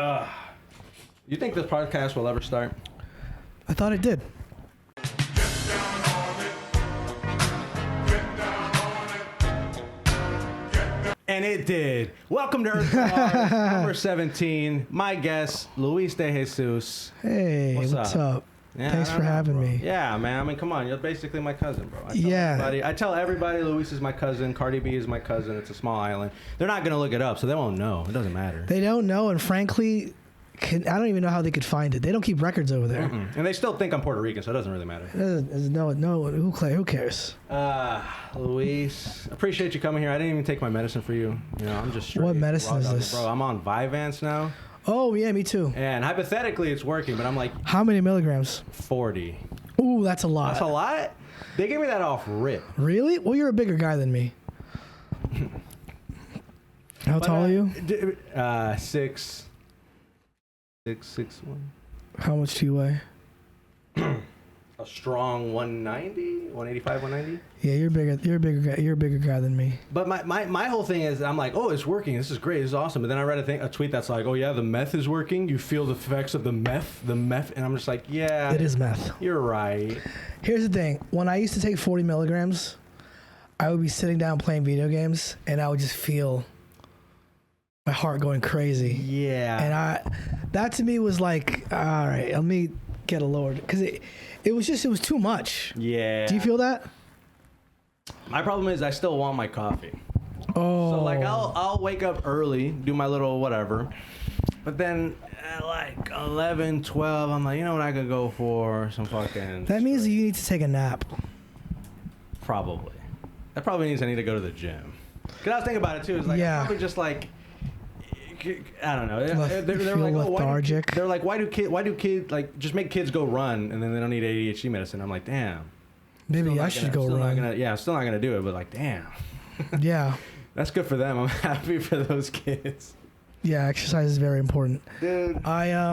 You think this podcast will ever start? I thought it did. And it did. Welcome to Earth Mars, number 17. My guest, Luis Dejesus. Hey, what's up? Yeah, Thanks for having me. Yeah, man. I mean, come on. You're basically my cousin, bro. I tell everybody Luis is my cousin. Cardi B is my cousin. It's a small island. They're not going to look it up, so they won't know. It doesn't matter. They don't know, and frankly, I don't even know how they could find it. They don't keep records over there. And they still think I'm Puerto Rican, so it doesn't really matter. Who cares? Luis, appreciate you coming here. I didn't even take my medicine for you. You know, I'm just straight. What medicine is this? Bro, I'm on Vyvanse now. Oh, yeah, me too. And hypothetically, it's working, but I'm like... How many milligrams? 40. Ooh, that's a lot. That's a lot? They gave me that off rip. Really? Well, you're a bigger guy than me. How tall are you? 6'1". How much do you weigh? A strong 190, 185, 190. Yeah, you're bigger. You're a bigger guy. You're a bigger guy than me. But my whole thing is, I'm like, oh, it's working. This is great. This is awesome. But then I read a tweet that's like, oh yeah, the meth is working. You feel the effects of the meth, and I'm just like, yeah, it is meth. You're right. Here's the thing. When I used to take 40 milligrams, I would be sitting down playing video games, and I would just feel my heart going crazy. Yeah. And that to me was like, all right, let me get a lower, because it was too much. Yeah. Do you feel that? My problem is I still want my coffee. Oh. So like I'll wake up early, do my little whatever, but then at like 11, 12, I'm like, you know what, I could go for some fucking... That means you need to take a nap. Probably. That probably means I need to go to the gym. Because I was thinking about it too. It's like, yeah. I'm probably just like... I don't know. They're like, lethargic. They're like, why do kids like just make kids go run and then they don't need ADHD medicine? I'm like, damn. Maybe I should go run. I'm still not gonna do it, but like, damn. Yeah. That's good for them. I'm happy for those kids. Yeah, exercise is very important. Dude. What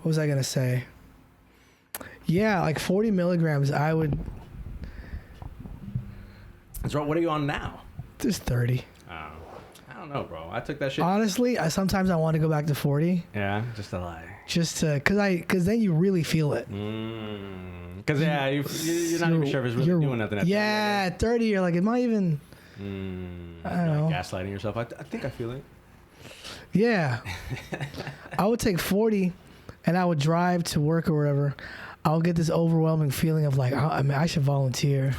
was I gonna say? Yeah, like 40 milligrams. I would. What are you on now? Just 30. I don't know, bro. I took that shit. Honestly, sometimes I want to go back to 40. Yeah, just a lie. Just to, cause then you really feel it. Cause yeah, you're not even sure if it's really doing nothing. Yeah, 30. You're like, am I even? I don't know. Gaslighting yourself. I think I feel it. Yeah. I would take 40, and I would drive to work or wherever. I would get this overwhelming feeling of like, I should volunteer.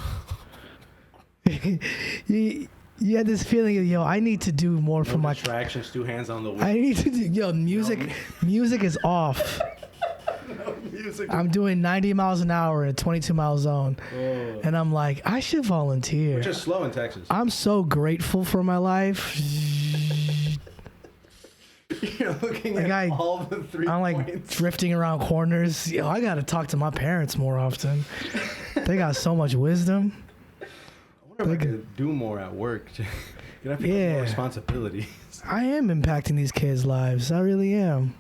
You had this feeling of, I need to do more for my distractions, 2 hands on the wheel. I need to do, music is off. No music. I'm doing 90 miles an hour in a 22 mile zone. Oh. And I'm like, I should volunteer. Which is slow in Texas. I'm so grateful for my life. You're looking at all the 3 I'm points. like drifting around corners. I got to talk to my parents more often. They got so much wisdom. I wonder if I could do more at work. Can I pick up more responsibilities? I am impacting these kids' lives. I really am.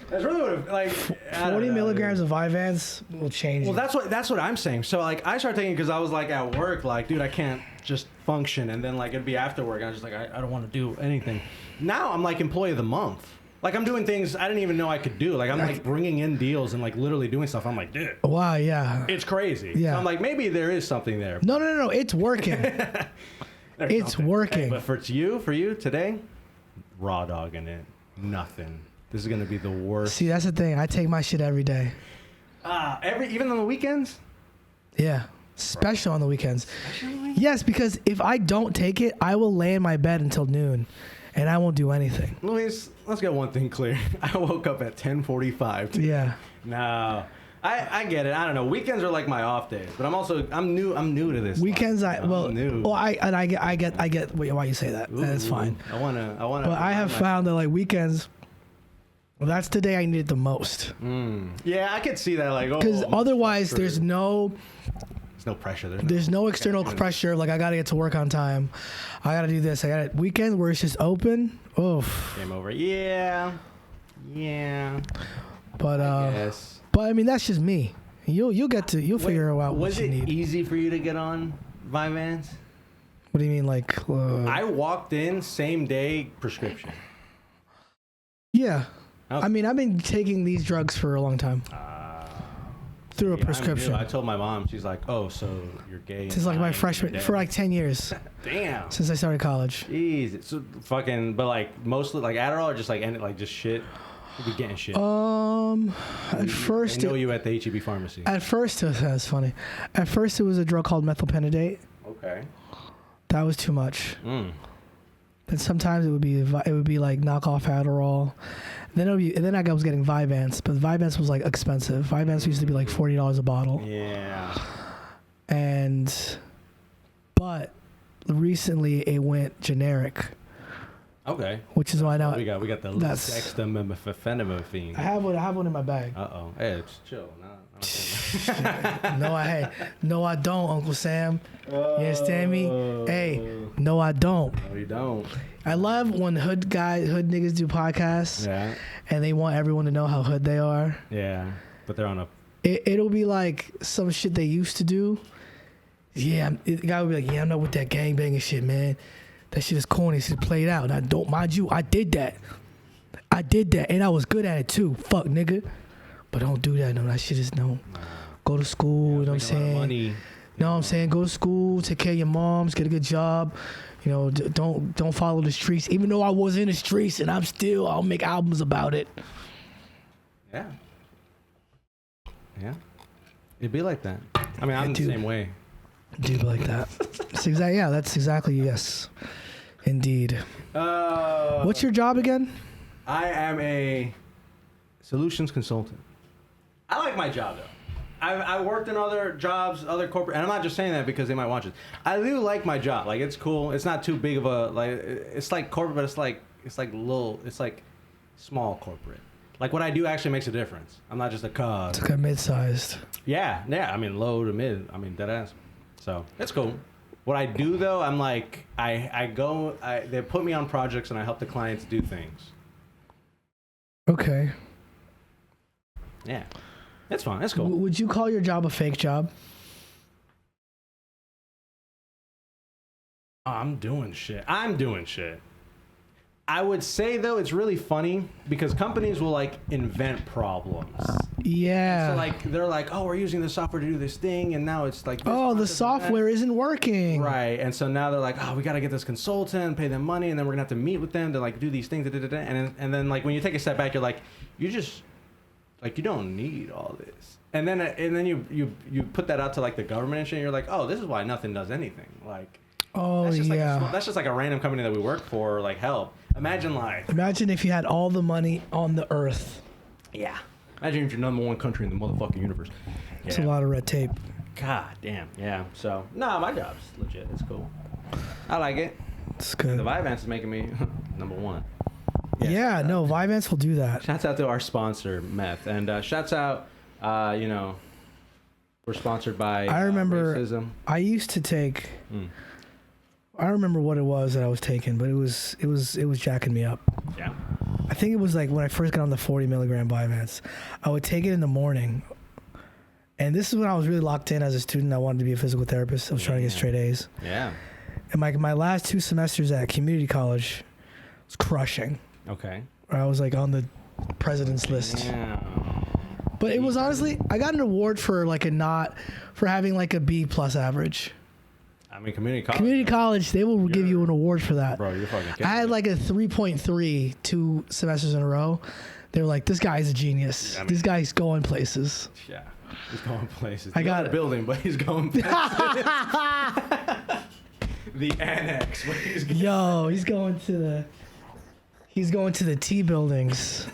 That's really what, like, 40 milligrams of Vyvanse will change. Well, that's what I'm saying. So like, I started taking it because I was like at work, like, dude, I can't just function, and then like it'd be after work. I was just like, I don't want to do anything. Now I'm like employee of the month. Like, I'm doing things I didn't even know I could do. Like, I'm like bringing in deals and like literally doing stuff. I'm like, dude. Wow, yeah. It's crazy. Yeah. So I'm like, maybe there is something there. No. It's working. It's working. Hey, but for you today, raw dogging it. Nothing. This is gonna be the worst. See, that's the thing. I take my shit every day. Even on the weekends? Yeah. Especially on the weekends. Yes, because if I don't take it, I will lay in my bed until noon. And I won't do anything. Luis, let's get one thing clear. I woke up at 10:45. Yeah. No, I get it. I don't know. Weekends are like my off days, but I'm new to this. Weekends, I'm new. Well, I get why you say that. That's fine. I wanna. But I have found that like weekends, that's the day I need it the most. Yeah, I could see that. Like, because otherwise, there's no pressure. There's no external pressure. Like, I gotta get to work on time. I gotta do this. I got weekends where it's just open. Oof. Game over. Yeah. But I mean, that's just me. You'll figure out what you need. Was it easy for you to get on Vyvanse? What do you mean, like? I walked in same day prescription. Yeah. Okay. I mean, I've been taking these drugs for a long time. Through a prescription. I told my mom, she's like, "Oh, so you're gay?" Since like my freshman, for like 10 years. Damn. Since I started college. Jeez, so fucking, but like mostly like Adderall or just like any, like just shit. You be getting shit. At first, I know you at the HEB pharmacy. At first, that's funny. At first, it was a drug called methylphenidate. Okay. That was too much. Mm. Then sometimes it would be like knockoff Adderall. Then I was getting Vyvanse, but Vyvanse was like expensive. Vyvanse used to be like $40 a bottle. Yeah. But recently it went generic. Okay. Which is why now we got the dextromethorphan. I have one in my bag. Hey, it's chill. No, I don't, Uncle Sam. You understand me? Hey, no, I don't. No, you don't. I love when hood niggas do podcasts. Yeah. And they want everyone to know how hood they are. Yeah, but they're on a. It'll be like some shit they used to do. Yeah, the guy would be like, "Yeah, I'm not with that gangbanging shit, man. That shit is corny. Shit played out. And I don't mind you. I did that, and I was good at it too. Fuck, nigga. But don't do that. No, that shit is no. Go to school. You know what I'm saying? Money. No, I'm saying go to school, take care of your moms, get a good job. You know, don't follow the streets. Even though I was in the streets, and I'll make albums about it. Yeah. Yeah. It'd be like that. I mean, I'm the same way. Dude, like that. That's exactly, yes. Indeed. What's your job again? I am a solutions consultant. I like my job, though. I worked in other jobs, other corporate, and I'm not just saying that because they might watch it. I do like my job. Like, it's cool. It's not too big of a, like, it's like corporate, but it's like small corporate. Like, what I do actually makes a difference. I'm not just a cog. It's like a mid-sized. Yeah. I mean, low to mid. I mean, dead ass. So, it's cool. What I do, though, I'm like, they put me on projects and I help the clients do things. Okay. Yeah. It's fun. It's cool. Would you call your job a fake job? I'm doing shit. I would say, though, it's really funny because companies will, like, invent problems. Yeah. So, like, they're like, oh, we're using the software to do this thing, and now it's like... the software isn't working. Right. And so now they're like, oh, we got to get this consultant, pay them money, and then we're going to have to meet with them to, like, do these things. And then, like, when you take a step back, you're like, you don't need all this. And then you put that out to, like, the government and shit, and you're like, oh, this is why nothing does anything. Like... Oh, that's just like a random company that we work for, like, help. Imagine if you had all the money on the earth. Yeah. Imagine if you're number one country in the motherfucking universe. Yeah. It's a lot of red tape. God damn. Yeah. So, my job's legit. It's cool. I like it. It's good. The Vyvanse is making me number one. Yeah, Vyvanse will do that. Shouts out to our sponsor, Meth. And shouts out, we're sponsored by I remember racism. I used to take... I don't remember what it was that I was taking, but it was jacking me up. Yeah. I think it was like when I first got on the 40 milligram Vyvanse. I would take it in the morning, and this is when I was really locked in as a student. I wanted to be a physical therapist. I was trying to get straight A's. Yeah. And my last 2 semesters at community college was crushing. Okay. I was like on the president's list. Yeah. But it was honestly, I got an award for having like a B+ average. I mean, community college, they will give you an award for that. Bro, you're fucking kidding. I had like a 3.3 2 semesters in a row. They were like, this guy's a genius. Yeah, this guy's going places. Yeah, he's going places. I got a building, but he's going places. The annex. He's going to the T buildings.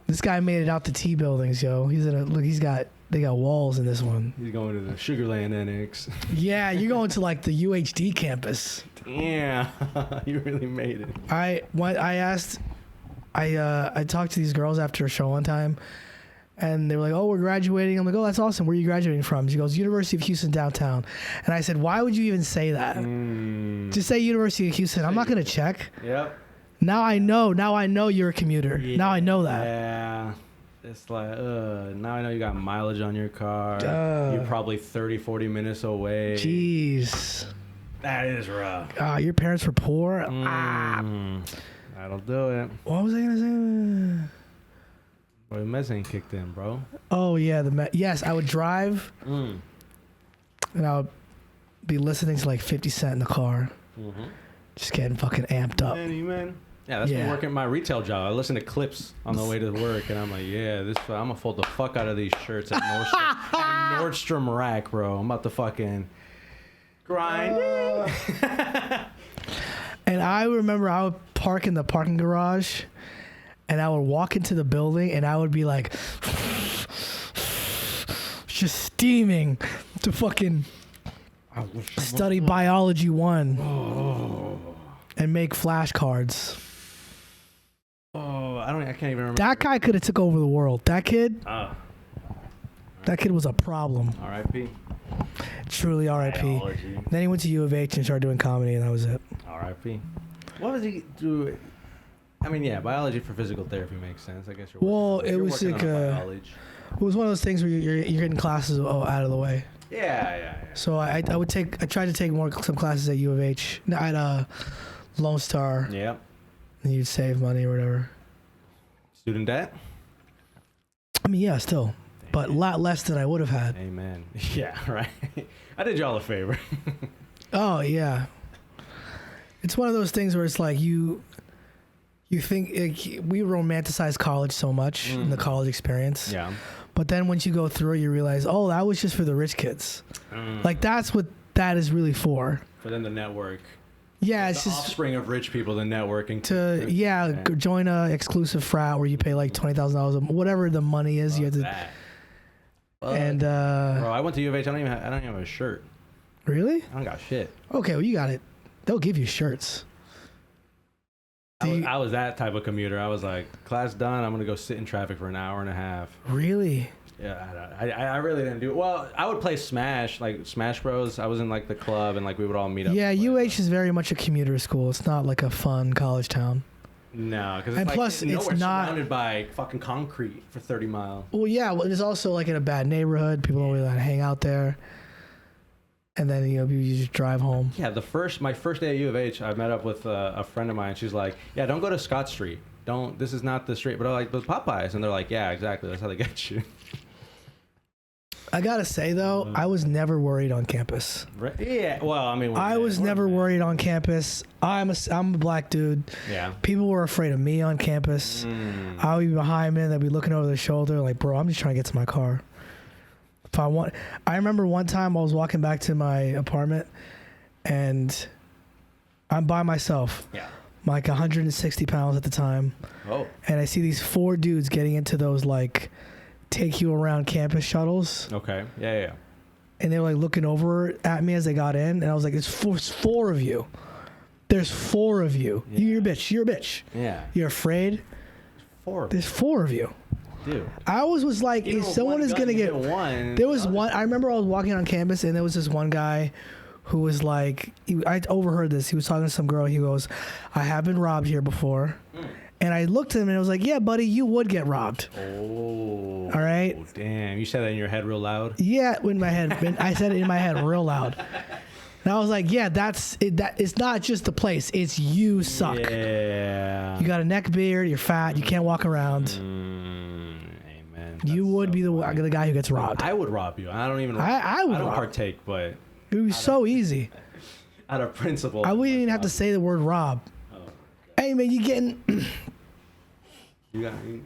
This guy made it out the T buildings, yo. They got walls in this one. He's going to the Sugarland Annex. Yeah, you're going to like the UHD campus. Yeah, you really made it. I talked to these girls after a show one time, and they were like, "Oh, we're graduating." I'm like, "Oh, that's awesome. Where are you graduating from?" She goes, "University of Houston downtown." And I said, "Why would you even say that? Just say University of Houston. I'm not gonna check." Yep. Now I know you're a commuter. Yeah, now I know that. Yeah. It's like, now I know you got mileage on your car. You're probably 30, 40 minutes away. Jeez. That is rough. Your parents were poor. That'll do it. What was I gonna say? Well, the mezzanine kicked in, bro. Oh yeah, yes, I would drive, and I would be listening to like 50 Cent in the car, just getting fucking amped up. Man. Yeah, that's been working my retail job. I listen to clips on the way to work, and I'm like, yeah, I'm gonna fold the fuck out of these shirts at Nordstrom Rack, bro. I'm about to fucking grind. And I remember I would park in the parking garage, and I would walk into the building, and I would be like, just steaming to fucking study biology 1 and make flashcards. Oh, I can't even remember. That guy could have took over the world. That kid. That kid was a problem. R.I.P. Truly R.I.P. Biology. Then he went to U of H and started doing comedy, and that was it. R.I.P. What was he do? I mean, yeah, biology for physical therapy makes sense. I guess you're. It was like it was one of those things where you're getting classes out of the way. Yeah. So I tried to take some classes at U of H. At Lone Star. Yeah. And you'd save money or whatever. Student debt? I mean, yeah, still. But a lot less than I would have had. Amen. Yeah, right. I did y'all a favor. Oh, yeah. It's one of those things where it's like you think we romanticize college so much in the college experience. Yeah. But then once you go through it, you realize, oh, that was just for the rich kids. Like, that's what that is really for. For them to network. Yeah, it's the just offspring of rich people, the networking. Join a exclusive frat where you pay like $20,000, whatever the money is. You have to. That. And bro, I went to U of H. I don't even have a shirt. Really? I don't got shit. Okay, well you got it. They'll give you shirts. I was that type of commuter. I was like, class done. I'm gonna go sit in traffic for an hour and a half. Really? Yeah, I really didn't do it. Well, I would play Smash, like Smash Bros. I was in like the club, and like we would all meet up. Yeah, UH is very much a commuter school. It's not like a fun college town. No, because and plus it's not surrounded by fucking concrete for 30 miles. Well, yeah, it's also like in a bad neighborhood. People don't really hang out there. And then you just drive home. Yeah, my first day at U of H, I met up with a friend of mine. She's like, "Yeah, don't go to Scott Street. This is not the street." But I'm like, "But Popeyes," and they're like, "Yeah, exactly. That's how they get you." I gotta say though, I was never worried on campus. Yeah, well, I mean, I was never worried on campus. I'm a black dude. Yeah. People were afraid of me on campus. I would be behind me, they'd be looking over their shoulder, like, bro, I'm just trying to get to my car. I remember one time I was walking back to my apartment, and I'm by myself. Yeah. I'm like 160 pounds at the time. Oh. And I see these 4 dudes getting into those like take you around campus shuttles. Okay. Yeah. And they were like looking over at me as they got in, and I was like, "There's four of you. There's 4 of you. Yeah. You're a bitch. You're a bitch. Yeah. You're afraid. 4. There's 4 of you." Dude. I was like, if someone is gonna get one. There was one. I remember I was walking on campus, and there was this one guy who was like, I overheard this. He was talking to some girl. He goes, "I have been robbed here before." And I looked at him and I was like, "Yeah, buddy, you would get robbed." Oh. All right. Oh, damn. You said that in your head real loud? Yeah, in my head. I said it in my head real loud. And I was like, "Yeah, that's it. It's not just the place. It's you suck. Yeah. You got a neck beard. You're fat. You can't walk around." Amen. You would be the guy who gets robbed. I would rob you. I don't even. I would. I don't partake, but it would be so easy. Out of principle. I wouldn't even have to say the word rob. Hey man, you getting? You got me.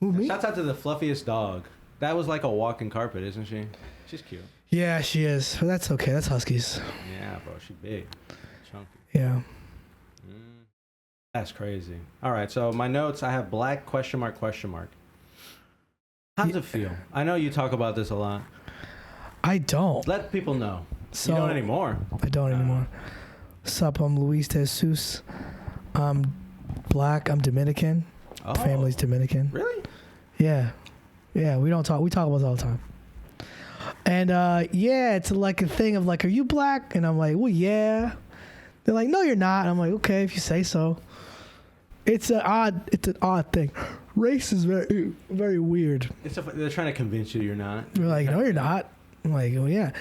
Who, me? Shouts out to the fluffiest dog. That was like a walking carpet, isn't she? She's cute. Yeah, she is. But that's okay. That's huskies. Yeah, bro. She's big, chunky. Yeah. That's crazy. All right. So my notes. I have black ? How does it feel? I know you talk about this a lot. I don't. Let people know. So, you don't anymore. I don't anymore. Sup, I'm Luis Dejesus. I'm black. I'm Dominican. Oh. Family's Dominican. Really? Yeah. Yeah, we don't talk. We talk about this all the time. And yeah, it's like a thing of like, "Are you black?" And I'm like, "Well, yeah." They're like, "No, you're not." And I'm like, "Okay, if you say so." It's an odd thing. Race is very, very weird. They're trying to convince you you're not. They're like, "No, you're not." I'm like, oh yeah,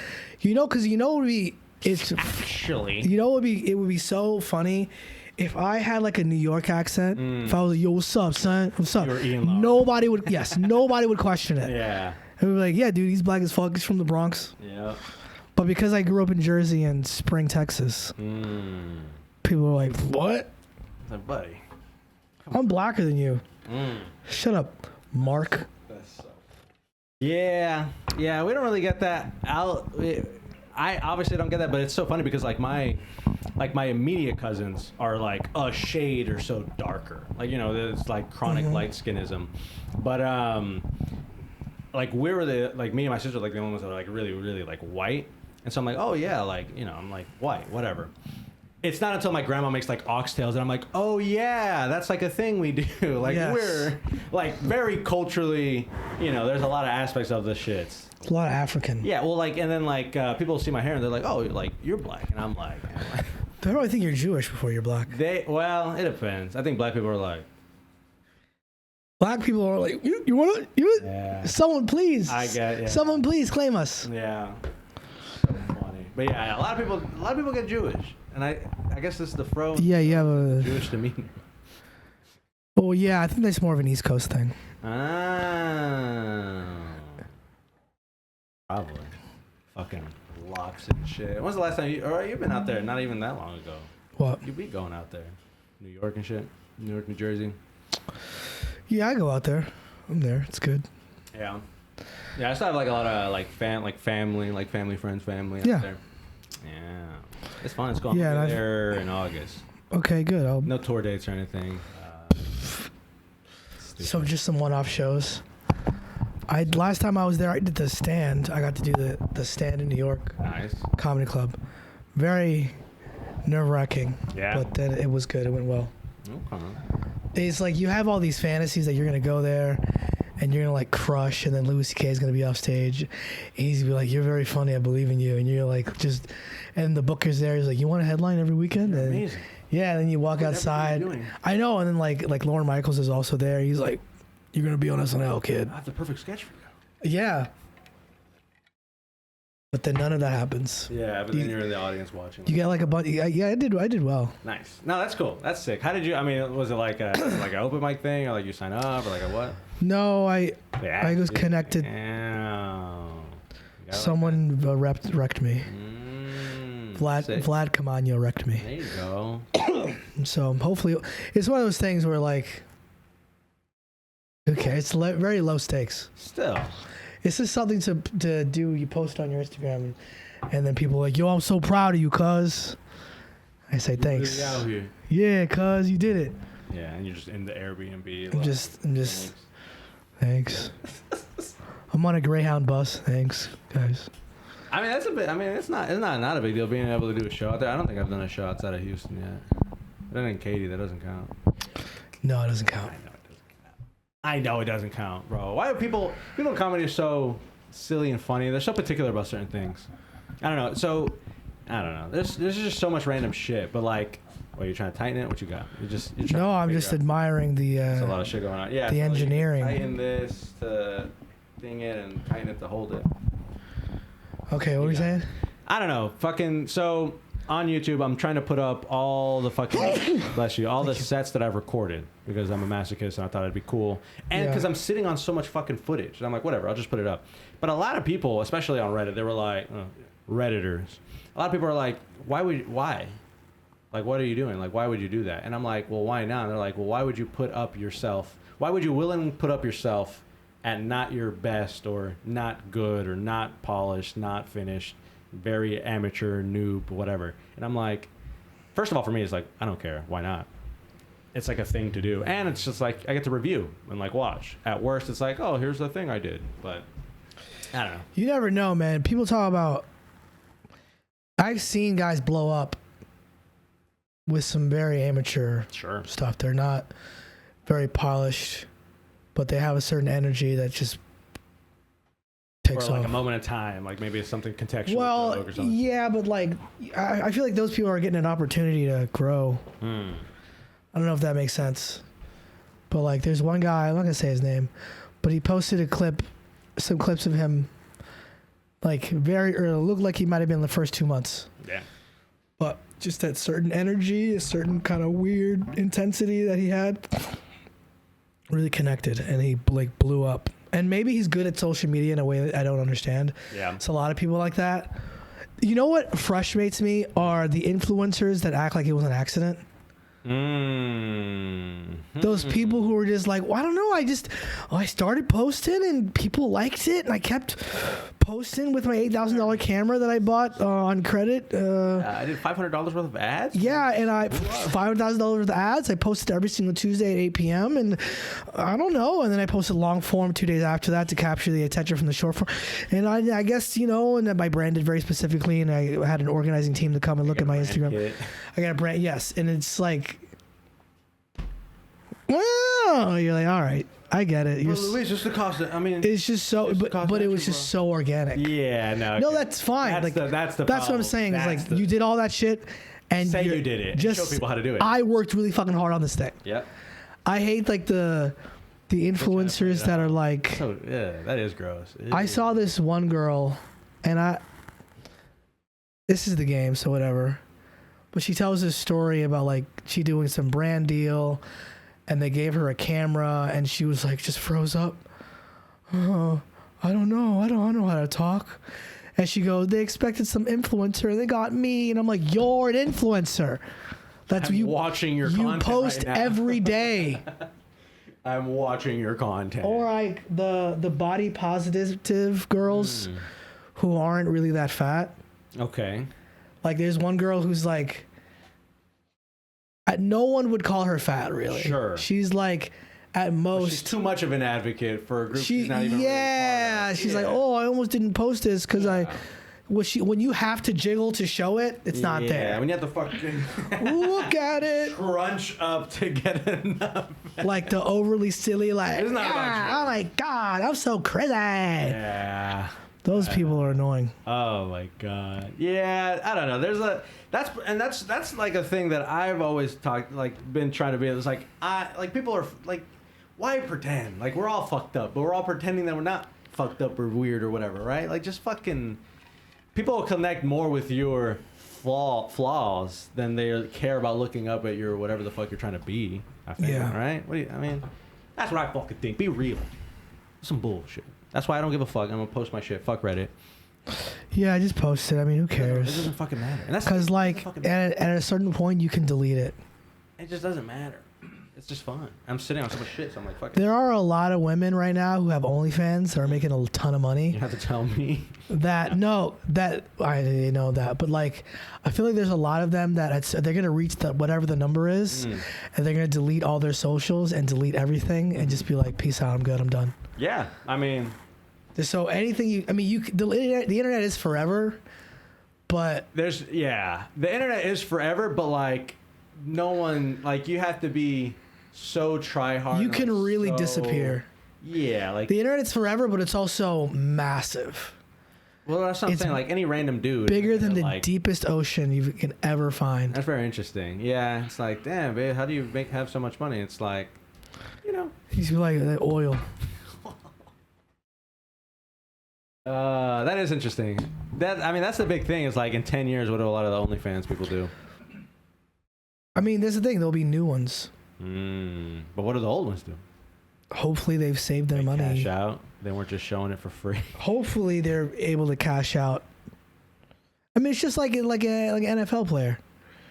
because it would be Actually, it would be so funny if I had like a New York accent. If I was like, yo, what's up, son? What's up? Nobody would question it. Yeah. It would be like, yeah, dude, he's black as fuck. He's from the Bronx. Yeah. But because I grew up in Jersey and Spring, Texas, people are like, what? Like, buddy. I'm blacker than you. Shut up, Mark. That's so. Yeah, we don't really get that. I obviously don't get that, but it's so funny because like my immediate cousins are like a shade or so darker. Like, it's like chronic light skinism. But like me and my sister, like the only ones that are like really, really like white. And so I'm like, oh yeah, like, I'm like white, whatever. It's not until my grandma makes like oxtails and I'm like, oh yeah, that's like a thing we do. Like we're like very culturally, there's a lot of aspects of this shit. It's a lot of African. Yeah, well, like, and then like people see my hair and they're like, oh, like you're black, and I'm like, they probably think you're Jewish before you're black. Well, it depends. I think black people are like. Black people are like, you want to? Yeah. Someone please. Someone please claim us. Yeah. So funny. But yeah, a lot of people get Jewish, and I guess this is the fro. Yeah, you have a Jewish to me. Oh yeah, I think that's more of an East Coast thing. Probably. Fucking locks and shit. When's the last time you've been out there? Not even that long ago. What? You be going out there, New York and shit. New York, New Jersey. Yeah, I go out there. I'm there. It's good. Yeah. Yeah, I still have like a lot of like family, friends, family out there. Yeah. It's fun. It's going there in August. Okay, good. No tour dates or anything. So just some one-off shows. Last time I was there, I did the Stand. I got to do the Stand in New York. Nice. Comedy Club. Very nerve-wracking. Yeah. But then it was good. It went well. Okay. It's like you have all these fantasies that you're going to go there and you're going to like crush, and then Louis C.K. is going to be off stage. And he's going to be like, you're very funny. I believe in you. And you're like, and the booker's there. He's like, you want a headline every weekend? You're amazing. Yeah. And then you walk outside. I know. And then like Lorne Michaels is also there. He's like, you're going to be on SNL, kid. I have the perfect sketch for you. Yeah. But then none of that happens. Yeah, but then you're in the audience watching. You get like a bunch. Yeah, I did well. Nice. No, that's cool. That's sick. How did you? I mean, was it like an open mic thing, or like you sign up, or like a what? No, I was connected. Damn. Someone wrecked me. Vlad Camano wrecked me. There you go. So hopefully, it's one of those things where like, okay, it's very low stakes. Still. It's just something to do. You post on your Instagram, and then people are like, yo, I'm so proud of you, cuz. I say, thanks. Out here. Yeah, cuz, you did it. Yeah, and you're just in the Airbnb. I'm just, thanks. I'm on a Greyhound bus. Thanks, guys. I mean, it's not a big deal being able to do a show out there. I don't think I've done a show outside of Houston yet. But then in Katy, that doesn't count. No, it doesn't count. I know it doesn't count, bro. Why are people in comedy are so silly and funny? They're so particular about certain things. I don't know. So, I don't know. There's just so much random shit. But like, you're trying to tighten it? What you got? I'm just admiring the. There's a lot of shit going on. Yeah. The engineering. Tighten this to ding it and tighten it to hold it. Okay, what were you saying? I don't know. Fucking so. On YouTube, I'm trying to put up all the fucking bless you, all the sets that I've recorded because I'm a masochist and I thought it'd be cool, and because I'm sitting on so much fucking footage, and I'm like, whatever, I'll just put it up. But a lot of people, especially on Reddit, they were like, Redditors. A lot of people are like, why? Like, what are you doing? Like, why would you do that? And I'm like, well, why not? And they're like, well, why would you put up yourself? Why would you willingly put up yourself at not your best or not good or not polished, not finished? Very amateur, noob, whatever. And I'm like, first of all, for me, it's like, I don't care. Why not? It's like a thing to do. And it's just like, I get to review and like watch. At worst, it's like, oh, here's the thing I did. But I don't know. You never know, man. People talk about, I've seen guys blow up with some very amateur stuff. They're not very polished, but they have a certain energy that just takes or like off. A moment of time, like maybe it's something contextual. Well, or something. Yeah, but like I feel like those people are getting an opportunity to grow. I don't know if that makes sense, but like there's one guy, I'm not gonna say his name, but he posted some clips of him like very early. It looked like he might have been the first 2 months. Yeah. But just that certain energy, a certain kind of weird intensity that he had, really connected, and he like blew up. And maybe he's good at social media in a way that I don't understand. Yeah. It's a lot of people like that. You know what frustrates me are the influencers that act like it was an accident. Those people who were just like, well, I don't know, I started posting and people liked it, and I kept posting with my $8,000 camera that I bought on credit. I did $500 worth of ads. Yeah, and I $500,000 worth of ads. I posted every single Tuesday at 8 p.m. and I don't know. And then I posted long form 2 days after that to capture the attention from the short form. And I guess, you know, and then I branded very specifically, and I had an organizing team to come and look at my Instagram. Kit. I got a brand, yes, and it's like, well, you're like, all right, I get it. Well, Luis, just the cost. It's just so, but it was just so organic. Yeah, no, that's fine. That's what I'm saying. It's like you did all that shit, and say you did it. Just show people how to do it. I worked really fucking hard on this thing. Yep. I hate like the influencers that are like. So, yeah, that is gross. I saw this one girl, and this is the game, so whatever. But she tells this story about like she doing some brand deal, and they gave her a camera, and she was like, just froze up. Oh, I don't know. I don't know how to talk. And she goes, they expected some influencer, and they got me. And I'm like, you're an influencer. That's I'm watching your content. You post right now. every day. I'm watching your content. Or like the body positive girls who aren't really that fat. Okay. Like there's one girl who's like, no one would call her fat, really. Sure. She's like, at most. Well, she's too much of an advocate for a group she's not even really part of. She's like, oh, I almost didn't post this because when you have to jiggle to show it, it's not there. Yeah, when you have to fucking look at it, crunch up to get enough. Like the overly silly, like, it's not about you. Oh my God, I'm so crazy. Yeah. Those people are annoying. Oh my God. Yeah, I don't know. That's like a thing that I've always been trying to be. It's like people are like, why pretend? Like we're all fucked up, but we're all pretending that we're not fucked up or weird or whatever, right? Like just fucking people will connect more with your flaws than they care about looking up at your whatever the fuck you're trying to be. I think, right? That's what I fucking think. Be real. Some bullshit. That's why I don't give a fuck. I'm gonna post my shit. Fuck Reddit. Yeah, I just posted. I mean, who cares? It doesn't fucking matter. Because like at a certain point you can delete it. It just doesn't matter. It's just fun. I'm sitting on so much shit, so I'm like, fuck it. There are a lot of women right now who have OnlyFans that are making a ton of money. You have to tell me. I didn't know that, but like, I feel like there's a lot of them that they're gonna reach whatever the number is, and they're gonna delete all their socials and delete everything and just be like, peace out, I'm good, I'm done. Yeah, I mean. So anything the internet is forever, but the internet is forever, but like, no one, like, you have to be so try hard. You can really disappear. Yeah, like the internet's forever, but it's also massive. Well, that's what I'm saying. Like any random dude, bigger than the deepest ocean you can ever find. That's very interesting. Yeah, it's like, damn, babe, how do you have so much money? It's like, he's like oil. That is interesting. That's the big thing. Is like in 10 years, what do a lot of the OnlyFans people do? I mean, there's the thing. There'll be new ones. But what do the old ones do? Hopefully, they've saved their money. Cash out. They weren't just showing it for free. Hopefully, they're able to cash out. I mean, it's just like an NFL player.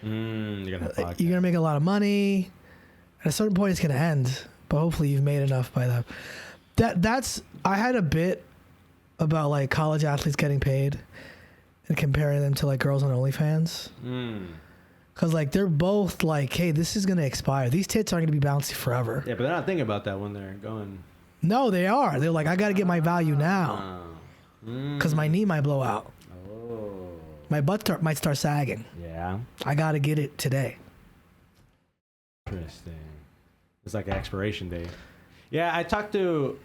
You're gonna make a lot of money. At a certain point, it's gonna end. But hopefully, you've made enough by that. That's. I had a bit about like college athletes getting paid and comparing them to like girls on OnlyFans. Because like they're both like, hey, this is gonna expire. These tits aren't gonna be bouncy forever. Yeah, but they're not thinking about that when they're going. No, they are. They're like, I gotta get my value now. Because my knee might blow out. Oh. My butt might start sagging. Yeah. I gotta get it today. Interesting. It's like an expiration date. Yeah, I talked to.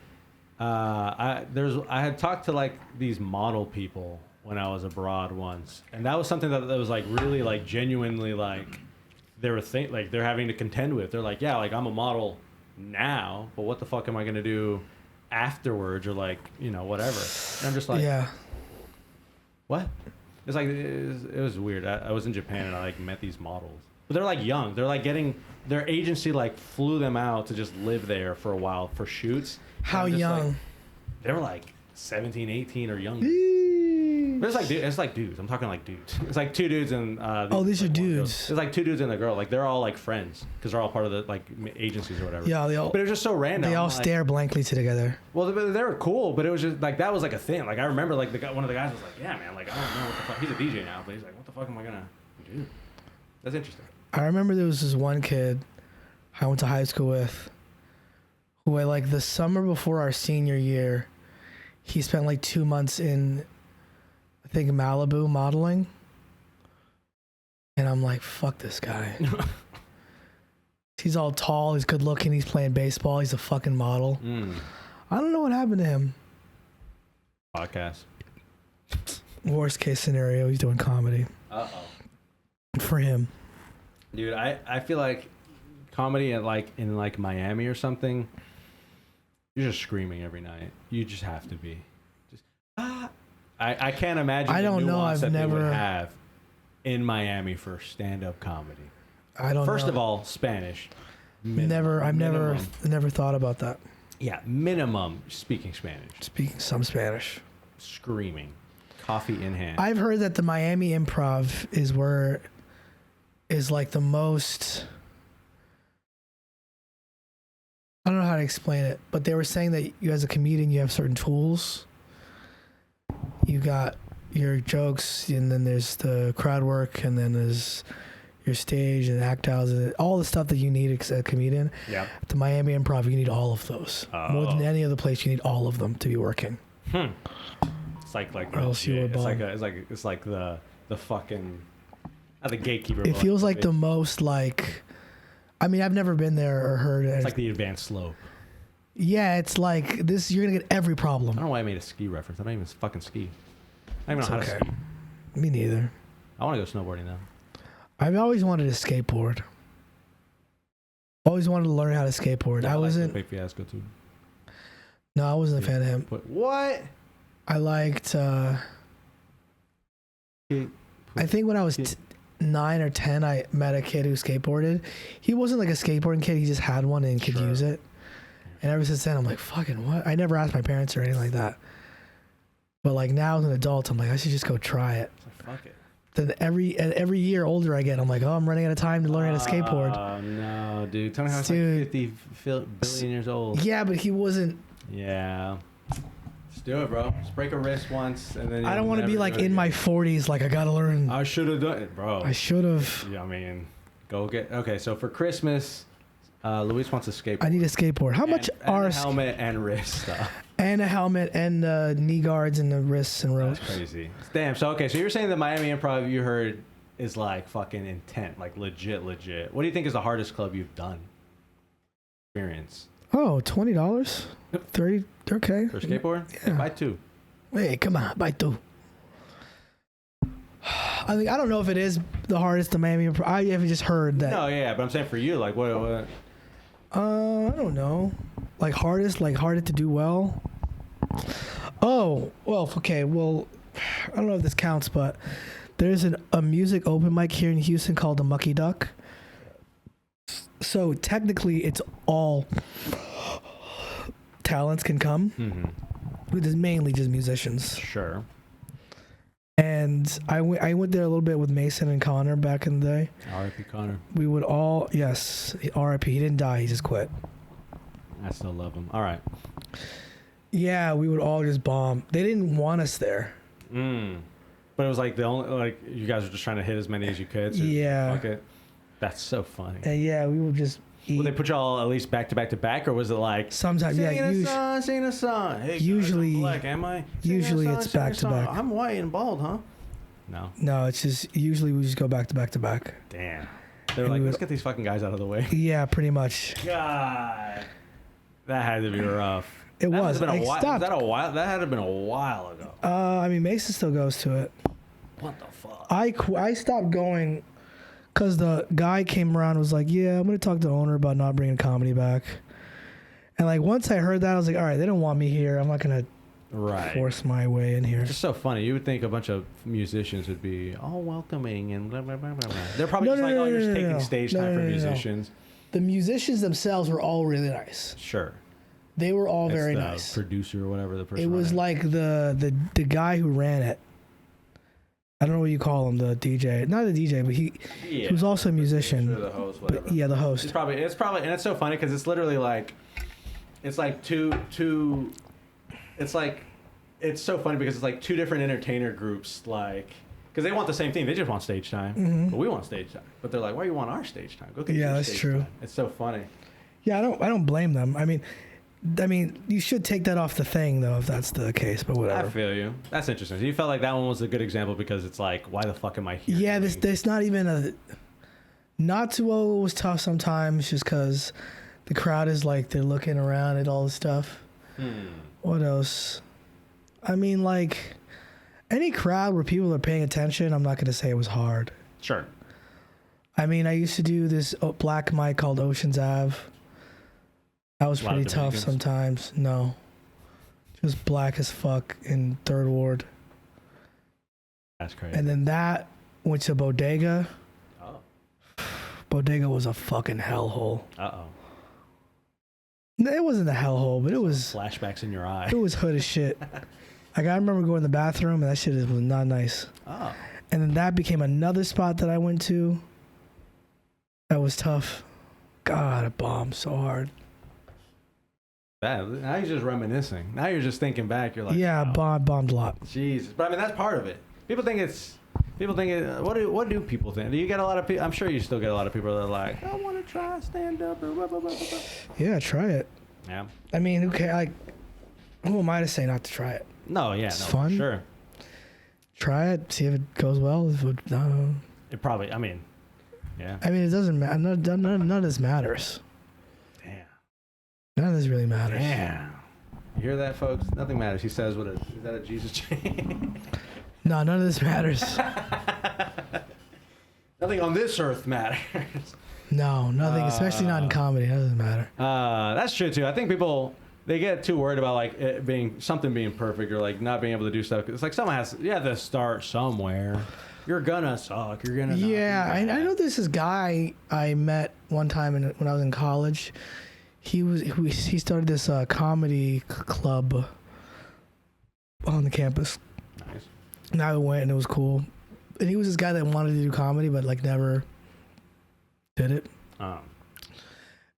I had talked to like these model people when I was abroad once, and that was something that was like really like genuinely like they were they're having to contend with. They're like, yeah, like I'm a model now, but what the fuck am I gonna do afterwards, or like whatever. And I'm just like, yeah, What? It's like it was weird. I was in Japan and I like met these models, but they're like young. They're like getting their agency like flew them out to just live there for a while for shoots. How young? Like, they were like 17, 18 or younger. But it's like dudes. I'm talking like dudes. It's like two dudes and these are dudes. It's like two dudes and a girl. Like they're all like friends because they're all part of the like agencies or whatever. Yeah, but it was just so random. They all like, stare blankly together. Well, they were cool, but it was just like that was like a thing. Like I remember like one of the guys was like, "Yeah, man, like I don't know what the fuck." He's a DJ now, but he's like, "What the fuck am I gonna do?" That's interesting. I remember there was this one kid I went to high school with who, like the summer before our senior year, he spent like 2 months in, I think, Malibu modeling. And I'm like, fuck this guy. He's all tall, he's good looking, he's playing baseball, he's a fucking model. I don't know what happened to him. Podcast. Worst case scenario, he's doing comedy. For him. Dude, I feel like comedy in Miami or something, you're just screaming every night. You just have to be. I can't imagine I don't the know. nuance I've that never they would have in Miami for stand-up comedy. I don't know. First of all, Spanish. I've never thought about that. Yeah, minimum speaking Spanish. Speaking some Spanish. Screaming. Coffee in hand. I've heard that the Miami Improv is like the most, I don't know how to explain it, but they were saying that you as a comedian, you have certain tools. You got your jokes, and then there's the crowd work, and then there's your stage and act outs, all the stuff that you need as a comedian. Yeah. At the Miami Improv, you need all of those. More than any other place, you need all of them to be working. It's like or else you were bummed. it's like the fucking the gatekeeper. It feels like the most like, I mean, I've never been there or heard it. It's like the advanced slope. Yeah, it's like this. You're gonna get every problem. I don't know why I made a ski reference. I don't even fucking ski. I don't even know how to ski. Me neither. I want to go snowboarding though. I've always wanted to skateboard. Always wanted to learn how to skateboard. I wasn't. Big Fiasco too. No, I wasn't a fan of him. But what? I liked. I think when I was 9 or 10, I met a kid who skateboarded. He wasn't like a skateboarding kid. He just had one and could use it. And ever since then, I'm like, fucking what? I never asked my parents or anything like that. But like now as an adult, I'm like, I should just go try it. Fuck it. Then every year older I get, I'm like, oh, I'm running out of time to learn how to skateboard. Oh no, dude! Tell me how it's like 50 billion years old. Yeah, but he wasn't. Yeah. Just do it, bro. Just break a wrist once, and then. I don't want to be like in my 40s, like I gotta learn. I should have done it, bro. I should have. Yeah, I mean, go get. Okay, so for Christmas, Luis wants a skateboard. I need a skateboard. How much are a helmet and wrist stuff? And a helmet and knee guards and the wrists and ropes. That's crazy. Damn. So okay, so you're saying the Miami Improv you heard is like fucking intense, like legit. What do you think is the hardest club you've done? Experience. Oh, $20, $30. Okay. For a skateboard? Yeah. Hey, buy two. Hey, come on, buy two. I don't know if it is the hardest the Miami Improv. I have just heard that. No, yeah, but I'm saying for you, like what? I don't know. Like hardest to do well. Oh, well, okay. Well, I don't know if this counts, but there's a music open mic here in Houston called the Mucky Duck. So technically, it's all talents can come. Mm-hmm. It is mainly just musicians. Sure. And I went there a little bit with Mason and Connor back in the day. R.I.P. Connor. We would all, yes, R.I.P. He didn't die, he just quit. I still love him. All right. Yeah, we would all just bomb. They didn't want us there. But it was like you guys were just trying to hit as many as you could. So yeah. Fuck it. That's so funny. And yeah, we would just eat. Would they put y'all at least back to back, or was it like sometimes? Sing a song. Hey, usually, guys, I'm black, am I? Usually it's back to back. I'm white and bald, huh? No, it's just usually we just go back to back. Damn. They're like, let's get these fucking guys out of the way. Yeah, pretty much. God, that had to be rough. It was. Been a while. Was that a while? That had to have been a while ago. I mean, Mason still goes to it. What the fuck? I stopped going because the guy came around and was like, yeah, I'm gonna talk to the owner about not bringing comedy back. And like once I heard that, I was like, all right, they don't want me here. I'm not gonna Right. force my way in here. It's just so funny. You would think a bunch of musicians would be all welcoming and blah, blah, blah, blah, blah. They're probably just like, oh, you're just taking stage time for musicians. The musicians themselves were all really nice. Sure. They were all It's very the nice. producer or whatever the person It was running. like the guy who ran it. I don't know what you call him, the DJ. Not the DJ, but he was also a musician. Sure, the host, whatever. But yeah, the host. It's probably, and it's so funny because it's literally like, it's like it's so funny because it's like two different entertainer groups, like, because they want the same thing. They just want stage time, but we want stage time. But they're like, why do you want our stage time? Go get your that's stage true. time. It's so funny. Yeah, I don't blame them. I mean, you should take that off the thing though, if that's the case. But whatever. I feel you. That's interesting. So you felt like that one was a good example because it's like, why the fuck am I here? Yeah, there's not even a. Not to was tough sometimes, just because the crowd is like they're looking around at all the stuff. What else? I mean, like any crowd where people are paying attention, I'm not gonna say it was hard. Sure. I mean, I used to do this black mic called Oceans Ave. That was pretty tough sometimes. No. Just black as fuck in Third Ward. That's crazy. And then that went to Bodega. Oh. Bodega was a fucking hellhole. Uh-oh. No, it wasn't a hellhole, but it was Flashbacks in your eye. it was hood as shit. Like I remember going to the bathroom and that shit was not nice. Oh. And then that became another spot that I went to. That was tough. God, it bombed so hard. Now you're just reminiscing. Now you're just thinking back. You're like, yeah, wow. bombed a lot. Jesus. But I mean, that's part of it. People think what do people think? Do you get a lot of people? I'm sure you still get a lot of people that are like, I want to try stand up or blah, blah, blah, blah, blah. Yeah, try it. Yeah. I mean, who cares? Like, who am I to say not to try it? No, yeah, It's no, fun. for sure. Try it, see if it goes well. If it, It probably, I mean, yeah. I mean, it doesn't matter. None of this matters. Damn. None of this really matters. Damn. You hear that, folks? Nothing matters. He says, is that a Jesus chain? No, none of this matters. Nothing on this earth matters. No, nothing, especially not in comedy. That doesn't matter. That's true, too. I think people, they get too worried about, like, it being perfect or, like, not being able to do stuff. It's like someone has to start somewhere. You're gonna suck. You're gonna Yeah, I know there's this guy I met one time when I was in college. He started this comedy club on the campus. Nice. And I went and it was cool. And he was this guy that wanted to do comedy but like never did it. Oh.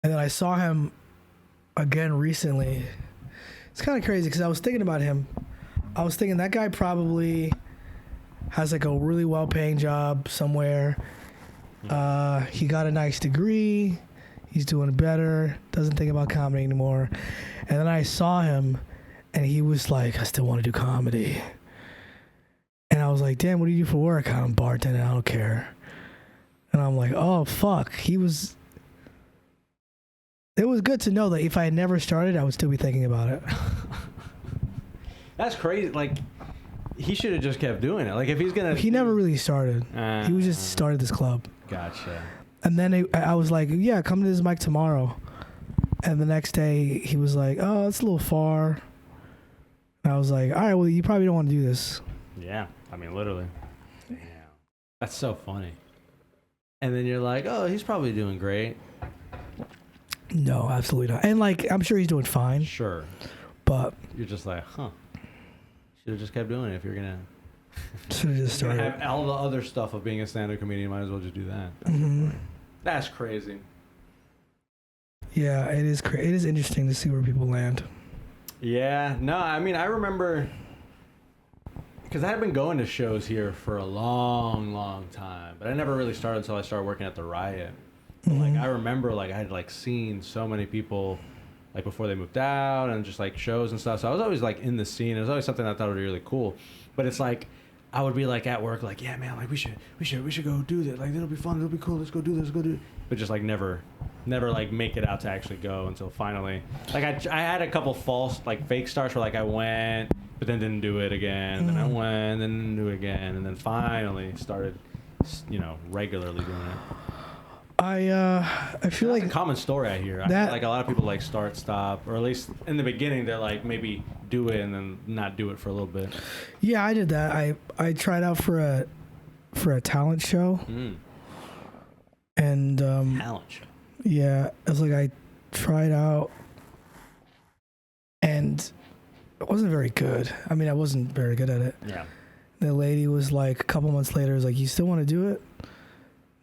And then I saw him again recently. It's kind of crazy because I was thinking about him. I was thinking that guy probably has like a really well-paying job somewhere. He got a nice degree. He's doing better. Doesn't think about comedy anymore. And then I saw him, and he was like, "I still want to do comedy." And I was like, "Damn, what do you do for work?" "I'm bartending. I don't care." And I'm like, "Oh fuck." It was good to know that if I had never started, I would still be thinking about it. That's crazy. Like, he should have just kept doing it. Like, if he's gonna... He never really started. He was just started this club. Gotcha. And then I was like, "Yeah, come to this mic tomorrow." And the next day, he was like, "Oh, it's a little far." And I was like, "All right, well, you probably don't want to do this." Yeah. I mean, literally. Damn. That's so funny. And then you're like, oh, he's probably doing great. No, absolutely not. And like, I'm sure he's doing fine. Sure. But You're just like, huh. Should have just kept doing it if you're gonna... should have just started. Have all the other stuff of being a stand-up comedian, might as well just do that. That's crazy. Yeah, it is It is interesting to see where people land. Yeah, no, I mean, I remember, because I had been going to shows here for a long, long time, but I never really started until I started working at the Riot. Like, I remember, like, I had, like, seen so many people, like, before they moved out, and just, like, shows and stuff, so I was always, like, in the scene. It was always something I thought would be really cool, but it's, like, I would be, like, at work, like, yeah, man, like, we should go do this, like, it'll be fun, it'll be cool, let's go do this, but just, like, never, like, make it out to actually go until finally, like, I had a couple false, like, fake starts where, like, I went, but then didn't do it again, then I went, then didn't do it again, and then finally started, you know, regularly doing it. I feel That's like a common story I hear. I that- feel like a lot of people like start, stop, or at least in the beginning they're like maybe do it and then not do it for a little bit. yeah, I did that. I tried out for a talent show, and Talent show. yeah, it was like I tried out, and it wasn't very good. I mean, I wasn't very good at it. Yeah. The lady was like, a couple months later, was like, "You still want to do it?"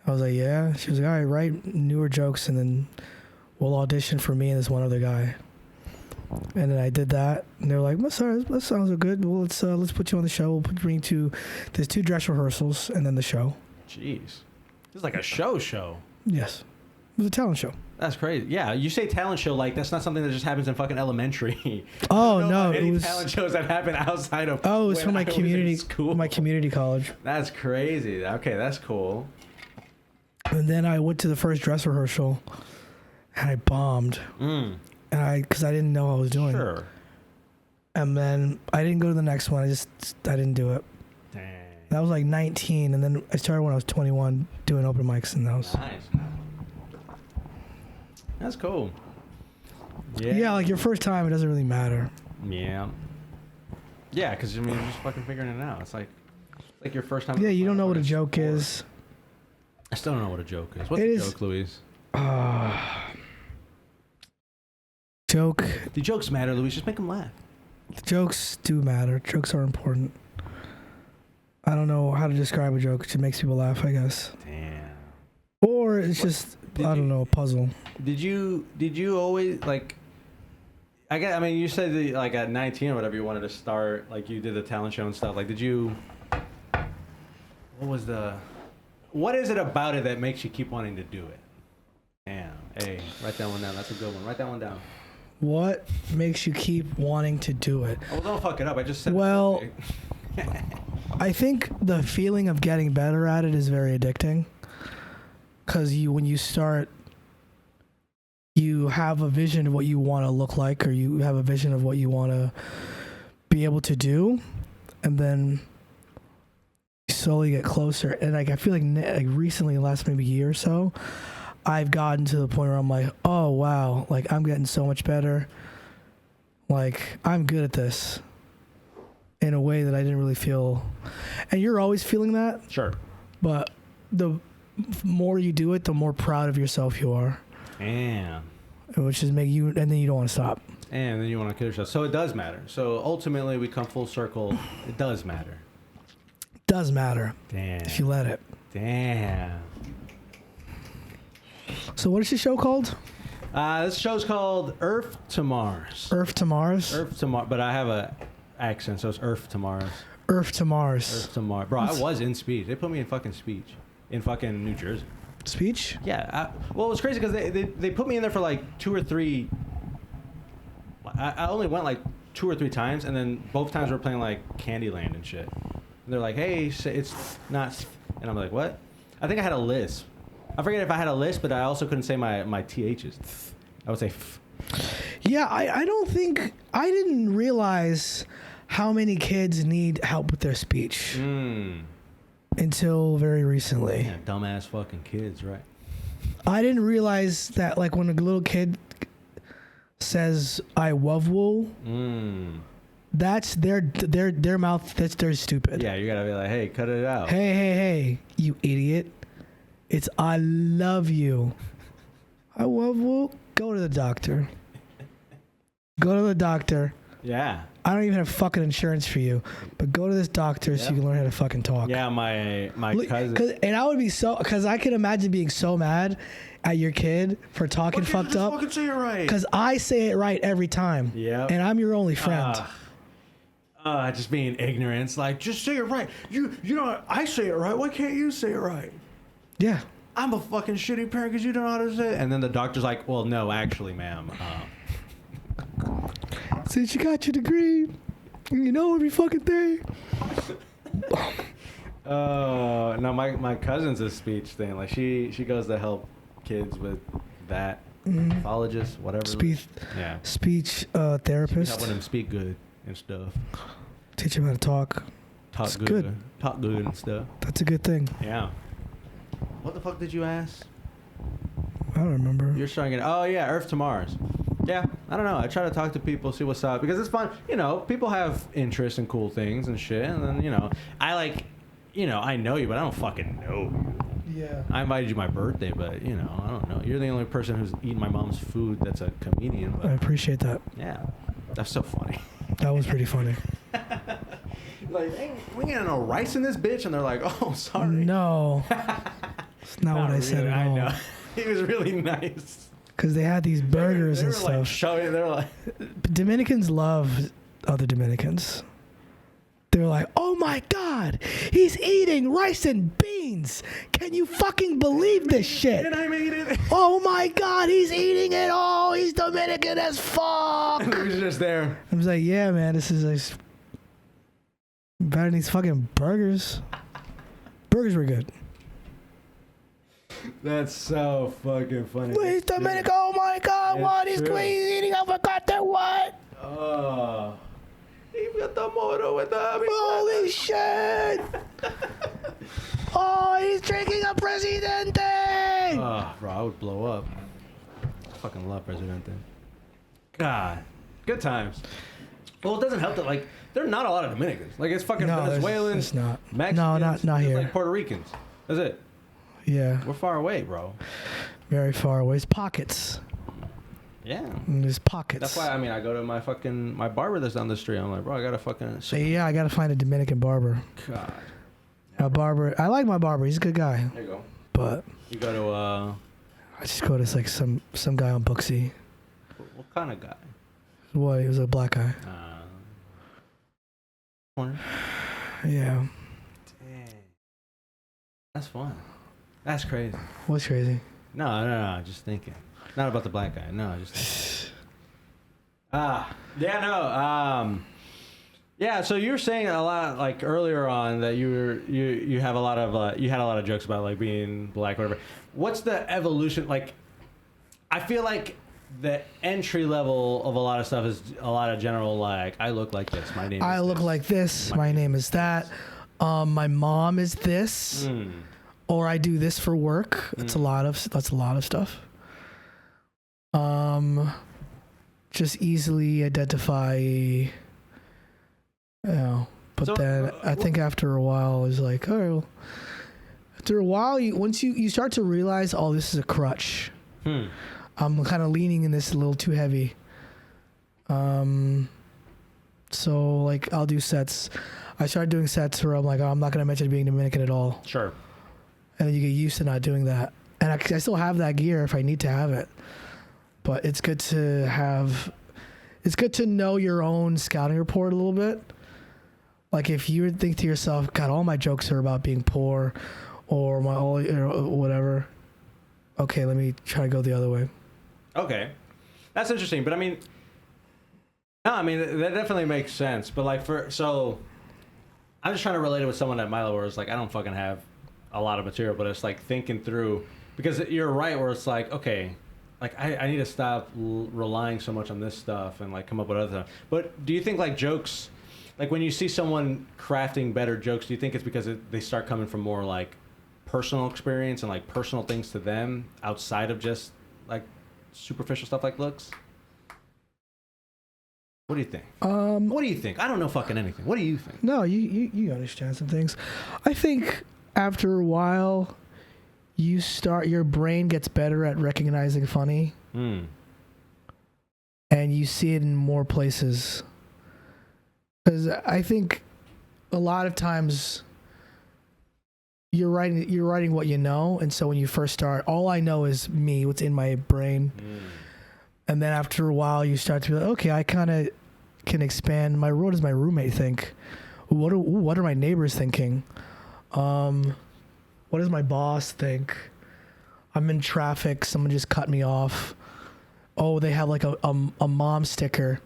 I was like, "Yeah." She was like, "All right, write newer jokes, and then we'll audition for me and this one other guy." And then I did that, and they were like, "Well, sorry, that sounds good. Well, let's put you on the show. We'll bring you to there's 2 dress rehearsals and then the show." Jeez. This is like a show. Yes, it was a talent show. That's crazy. Yeah, you say talent show like that's not something that just happens in fucking elementary. Oh I don't know no, about it any was. talent shows that happen outside of. Oh, it's when from my I was in community school. my community college. That's crazy. Okay, that's cool. And then I went to the first dress rehearsal, and I bombed. And because I didn't know what I was doing. Sure. And then I didn't go to the next one. I didn't do it. Dang. That was like 19, and then I started when I was 21 doing open mics, and that was Nice. That's cool. yeah. Like your first time, it doesn't really matter. Yeah. Yeah, because I mean, you're just fucking figuring it out. It's like your first time. Yeah, you don't know what a fucking joke sport. is. I still don't know what a joke is. What's It a is- joke, Luis? Joke. The jokes matter, Luis. Just make them laugh. Jokes do matter. Jokes are important. I don't know how to describe a joke. It just makes people laugh, I guess. Damn. Or it's just I don't know, a puzzle. Did you always like? I mean, you said that, like at 19 or whatever you wanted to start. Like you did the talent show and stuff. Like, did you? What is it about it that makes you keep wanting to do it? Damn. Hey, write that one down. That's a good one. Write that one down. What makes you keep wanting to do it? Oh, don't fuck it up. I just said. Well, I think the feeling of getting better at it is very addicting. Because when you start, you have a vision of what you want to look like, or you have a vision of what you want to be able to do, and then you slowly get closer. And like I feel like recently, the last maybe year or so, I've gotten to the point where I'm like, oh wow, like I'm getting so much better. Like I'm good at this in a way that I didn't really feel. And you're always feeling that. Sure. But the more you do it, the more proud of yourself you are. Damn. Which is make you, and then you don't want to stop. And then you want to kill yourself. So it does matter. So ultimately, we come full circle. It does matter. Does matter. Damn. If you let it. Damn. So what is your show called? This show's called Earth to Mars. Earth to Mars? Earth to Mars, but I have a accent, so it's Earth to Mars. Earth to Mars. Earth to Mars. Bro, I was in speech. They put me in fucking speech. In fucking New Jersey. Speech? Yeah. Well, it was crazy because they put me in there for like 2 or 3. I only went like 2 or 3 times, and then both times we were playing like Candyland and shit. And they're like, hey, it's not. And I'm like, what? I think I had a lisp. I forget if I had a lisp, but I also couldn't say my THs. I would say f. Yeah, I don't think, I didn't realize how many kids need help with their speech until very recently. Yeah, dumbass fucking kids, right? I didn't realize that, like, when a little kid says "I love wool," that's their mouth. They're stupid. Yeah, you gotta be like, hey, cut it out. Hey, you idiot! It's "I love you." I love wool. Go to the doctor. Go to the doctor. Yeah. I don't even have fucking insurance for you, but go to this doctor so you can learn how to fucking talk. Yeah, my cousin. And I would be because I can imagine being so mad at your kid for talking fucked up. Fucking say it right. Because I say it right every time. Yeah. And I'm your only friend. Just being ignorant. It's like, just say it right. You know, I say it right. Why can't you say it right? Yeah. I'm a fucking shitty parent because you don't know how to say it. And then the doctor's like, well, no, actually, ma'am. Since you got your degree, you know every fucking thing. No, my cousin's a speech thing. Like she goes to help kids with that. Pathologist, whatever. Speech therapist. Helping them speak good and stuff. Teach them how to talk. Talk It's good. good. Talk good and stuff. That's a good thing. Yeah. What the fuck did you ask? don't remember. You're starting it. Oh yeah, Earth to Mars. Yeah, I don't know. I try to talk to people, see what's up, because it's fun. You know, people have interest in cool things and shit, and then, you know, I know you, but I don't fucking know you. Yeah. I invited you my birthday, but, you know, I don't know. You're the only person who's eaten my mom's food that's a comedian. But, I appreciate that. yeah, that's so funny. That was pretty funny. Like, hey, we got no rice in this bitch, and they're like, oh, sorry. No. That's not what I said at all. I know. He was really nice. Because they had these burgers they and were stuff. Like showing, they were like, Dominicans love other Dominicans. They're like, oh my God, he's eating rice and beans. Can you fucking believe this shit? and I made it. Oh my God, he's eating it all. He's Dominican as fuck. He was just there. I was like, yeah, man, this is like better than these fucking burgers. Burgers were good. That's so fucking funny. He's Dominican. Oh my God, what? He's true. eating. I forgot that what? Oh. He got the motor with the Holy shit! Oh, he's drinking a Presidente! Oh, bro, I would blow up. I fucking love Presidente. God. Good times. Well, it doesn't help that, like, there are not a lot of Dominicans. Like, it's fucking Venezuelans, it's not. Mexicans. No, not it's here. like Puerto Ricans. That's it. Yeah. We're far away, bro. Very far away. It's pockets. Yeah. There's pockets. That's why, I mean, I go to my barber that's down the street. I'm like, bro, I gotta fucking... So, yeah, I gotta find a Dominican barber. God. My barber, I like my barber. He's a good guy. There you go. But You go to, I just go to like some guy on Booksy. what kind of guy? What? He was a black guy. Corner? Yeah. Dang. That's fun. That's crazy. What's crazy? No, just thinking. Not about the black guy. No, just thinking. Yeah, no. Yeah, so you were saying a lot, like earlier on, that you have a lot of you had a lot of jokes about like being black, whatever. What's the evolution like? I feel like the entry level of a lot of stuff is a lot of general like I look like this. My name. I look like this. My name is that. My mom is this. Or I do this for work. That's a lot of stuff. Just easily identify, you know. But So, then I think after a while, it's like, all right, well, after a while, once you start to realize, oh, this is a crutch. I'm kind of leaning in this a little too heavy. So like I'll do sets. I started doing sets where I'm like, oh, I'm not gonna mention being Dominican at all. Sure. And then you get used to not doing that. And I still have that gear if I need to have it. But it's good to know your own scouting report a little bit. Like if you think to yourself, God, all my jokes are about being poor or whatever. Okay, let me try to go the other way. Okay. That's interesting. But I mean, that definitely makes sense. But like so I'm just trying to relate it with someone at Milo where it's like, I don't fucking have a lot of material, but it's like thinking through, because you're right where it's like, okay, like I need to stop relying so much on this stuff and like come up with other stuff. But do you think like jokes, like when you see someone crafting better jokes, do you think it's because they start coming from more like personal experience and like personal things to them outside of just like superficial stuff like looks? What do you think? What do you think? I don't know fucking anything. What do you think? No, you understand some things. I think after a while, your brain gets better at recognizing funny. And you see it in more places. Because I think a lot of times you're writing what you know, and so when you first start, all I know is me, what's in my brain. And then after a while, you start to be like, okay, I kind of can expand. What does my roommate think? What are my neighbors thinking? What does my boss think? I'm in traffic. Someone just cut me off. Oh, they have like a mom sticker.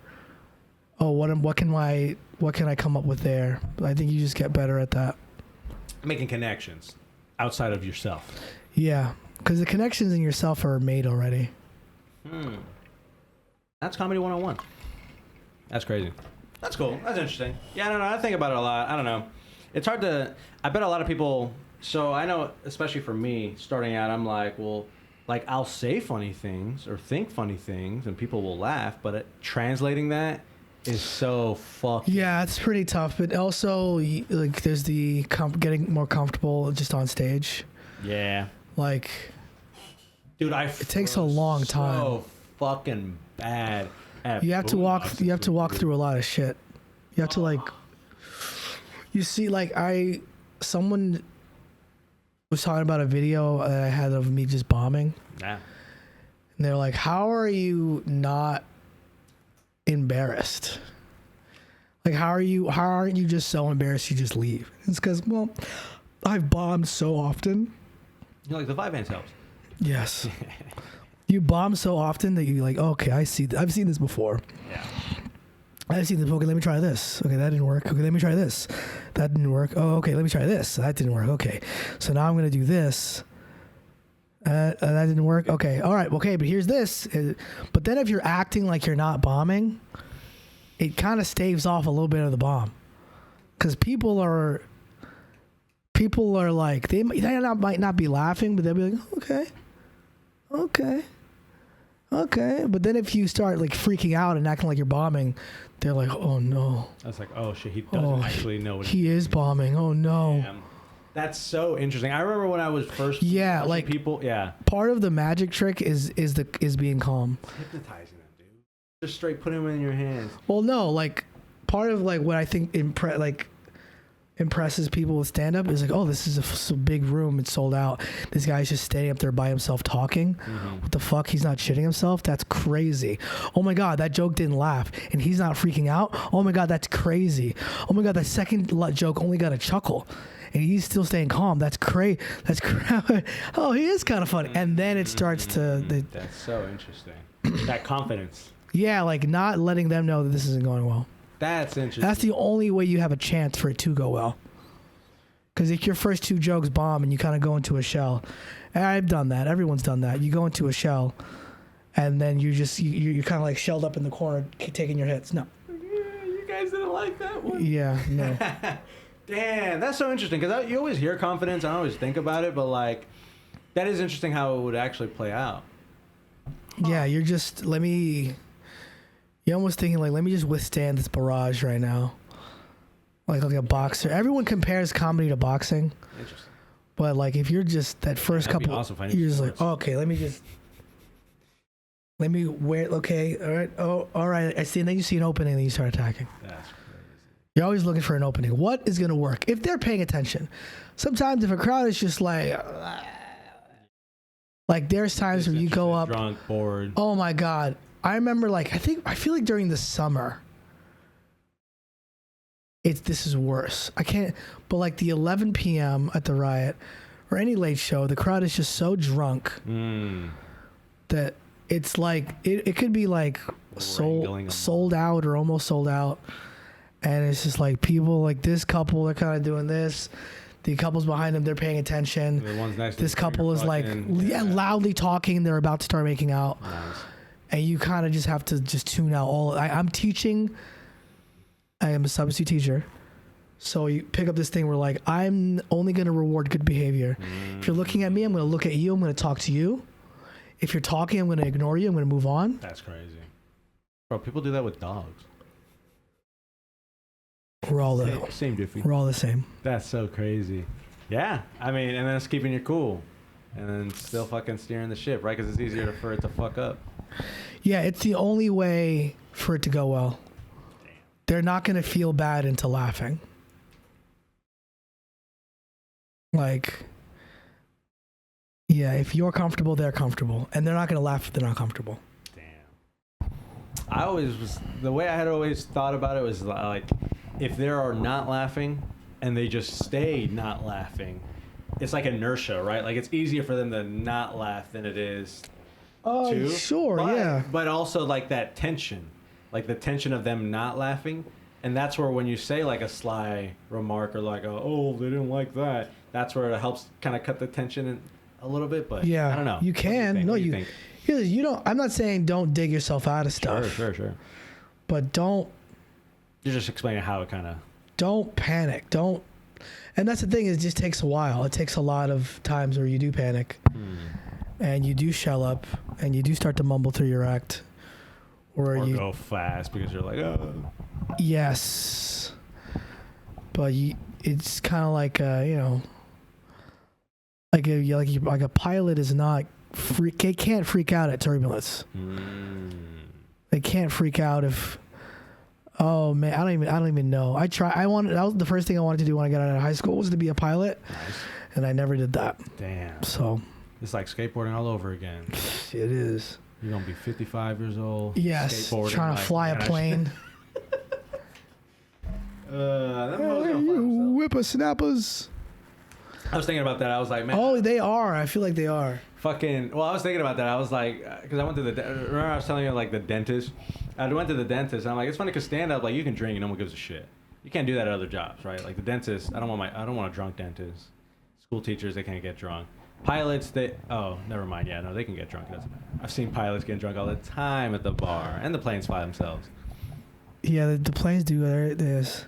Oh, what can I come up with there? I think you just get better at that. Making connections outside of yourself. Yeah, because the connections in yourself are made already. That's comedy 101. That's crazy. That's cool. That's interesting. Yeah, no, I think about it a lot. I don't know. It's hard to... I bet a lot of people... So I know, especially for me, starting out, I'm like, well, like I'll say funny things or think funny things and people will laugh, but translating that is so fucking... Yeah, it's pretty tough. But also, like, there's the getting more comfortable just on stage. Yeah. Like, dude, it takes a long time. So fucking bad. You have to walk through a lot of shit. You have to, like, you see, like, someone was talking about a video that I had of me just bombing. Yeah. And they're like, how are you not embarrassed? Like, how aren't you just so embarrassed you just leave? It's because, well, I've bombed so often. You're like, the Vibe Hands helps. Yes. You bomb so often that you're like, okay, I've seen this before. Yeah. I've seen this. Okay, let me try this. Okay, that didn't work. Okay, let me try this. That didn't work. Oh, okay, let me try this. That didn't work. Okay, so now I'm gonna do this. That didn't work. Okay, all right. Okay, but here's this. But then if you're acting like you're not bombing, it kind of staves off a little bit of the bomb, because people are like might not be laughing, but they'll be like, okay. But then if you start like freaking out and acting like you're bombing, they're like, oh no. That's like, oh shit, he doesn't actually know what he is bombing. Oh no. Damn. That's so interesting. I remember when I was first like people. Yeah. Part of the magic trick is being calm. It's hypnotizing them, dude. Just straight put them in your hands. Well, no, like part of like what I think impresses people with stand-up is like, oh, this is a big room, it's sold out, this guy's just standing up there by himself talking. What the fuck, he's not shitting himself? That's crazy. Oh my god, that joke didn't laugh and he's not freaking out. Oh my god, that's crazy. Oh my god, that second joke only got a chuckle and he's still staying calm. That's crazy. Oh, he is kind of funny. And then it starts to that's so interesting. That confidence. Yeah, like not letting them know that this isn't going well. That's interesting. That's the only way you have a chance for it to go well. Because if your first two jokes bomb and you kind of go into a shell, and I've done that. Everyone's done that. You go into a shell, and then you're kind of like shelled up in the corner, taking your hits. No. You guys didn't like that one. Yeah. No. Damn, that's so interesting. Because you always hear confidence. I always think about it, but like, that is interesting how it would actually play out. Yeah, you're almost thinking like, let me just withstand this barrage right now. Like a boxer. Everyone compares comedy to boxing. Interesting. But like if you're just that first couple, awesome you're just like, oh, okay, let me wear, okay, all right, oh, all right, I see. And then you see an opening and then you start attacking. That's crazy. You're always looking for an opening. What is going to work? If they're paying attention. Sometimes if a crowd is just like there's times where you go up. Drunk, bored. Oh my God. I remember I feel like during the summer, this is worse. I can't, but like the 11 p.m. at the Riot or any late show, the crowd is just so drunk that it's like, it could be like sold out or almost sold out. And it's just like people like this couple, they're kind of doing this. The couples behind them, they're paying attention. The ones next to this couple is loudly talking. They're about to start making out. Nice. And you kind of just have to just tune out all. I'm teaching. I am a substitute teacher. So you pick up this thing where like, I'm only going to reward good behavior. If you're looking at me, I'm going to look at you. I'm going to talk to you. If you're talking, I'm going to ignore you. I'm going to move on. That's crazy. Bro, people do that with dogs. We're all same diffy. We're all the same. That's so crazy. Yeah. I mean, and then it's keeping you cool. And then still fucking steering the ship, right? Because it's easier for it to fuck up. Yeah, it's the only way for it to go well. Damn. They're not going to feel bad into laughing. Like, yeah, if you're comfortable, they're comfortable. And they're not going to laugh if they're not comfortable. Damn. The way I had always thought about it was like, if they are not laughing and they just stay not laughing, it's like inertia, right? Like it's easier for them to not laugh than it is to. Sure, yeah. But also like that tension, like the tension of them not laughing. And that's where when you say like a sly remark or like, oh, they didn't like that, that's where it helps kind of cut the tension in a little bit. But yeah, I don't know. You can. You don't. I'm not saying don't dig yourself out of stuff. Sure. But don't. You're just explaining how it kind of. Don't panic. Don't. And that's the thing, is it just takes a while. It takes a lot of times where you do panic. and you do shell up, and you do start to mumble through your act, Or you go fast because you're like, oh. yes, but it's kind of like like a pilot is not they can't freak out at turbulence. They can't freak out if, oh man, I don't even know. That was the first thing I wanted to do when I got out of high school, was to be a pilot. Nice. And I never did that. Damn. So it's like skateboarding all over again. it is. You're gonna be 55 years old. Yes. Trying to fly a plane. Whippersnappers. I was thinking about that. I was like, man. Oh, they are. I feel like they are. Fucking. Well, I was thinking about that. I was like, because I went to remember I was telling you like the dentist. I went to the dentist. And I'm like, it's funny because stand up, like you can drink and no one gives a shit. You can't do that at other jobs, right? Like the dentist. I don't want a drunk dentist. School teachers, they can't get drunk. Pilots, never mind. Yeah, no, they can get drunk. It doesn't matter. I've seen pilots getting drunk all the time at the bar, and the planes fly themselves. Yeah, the planes do this.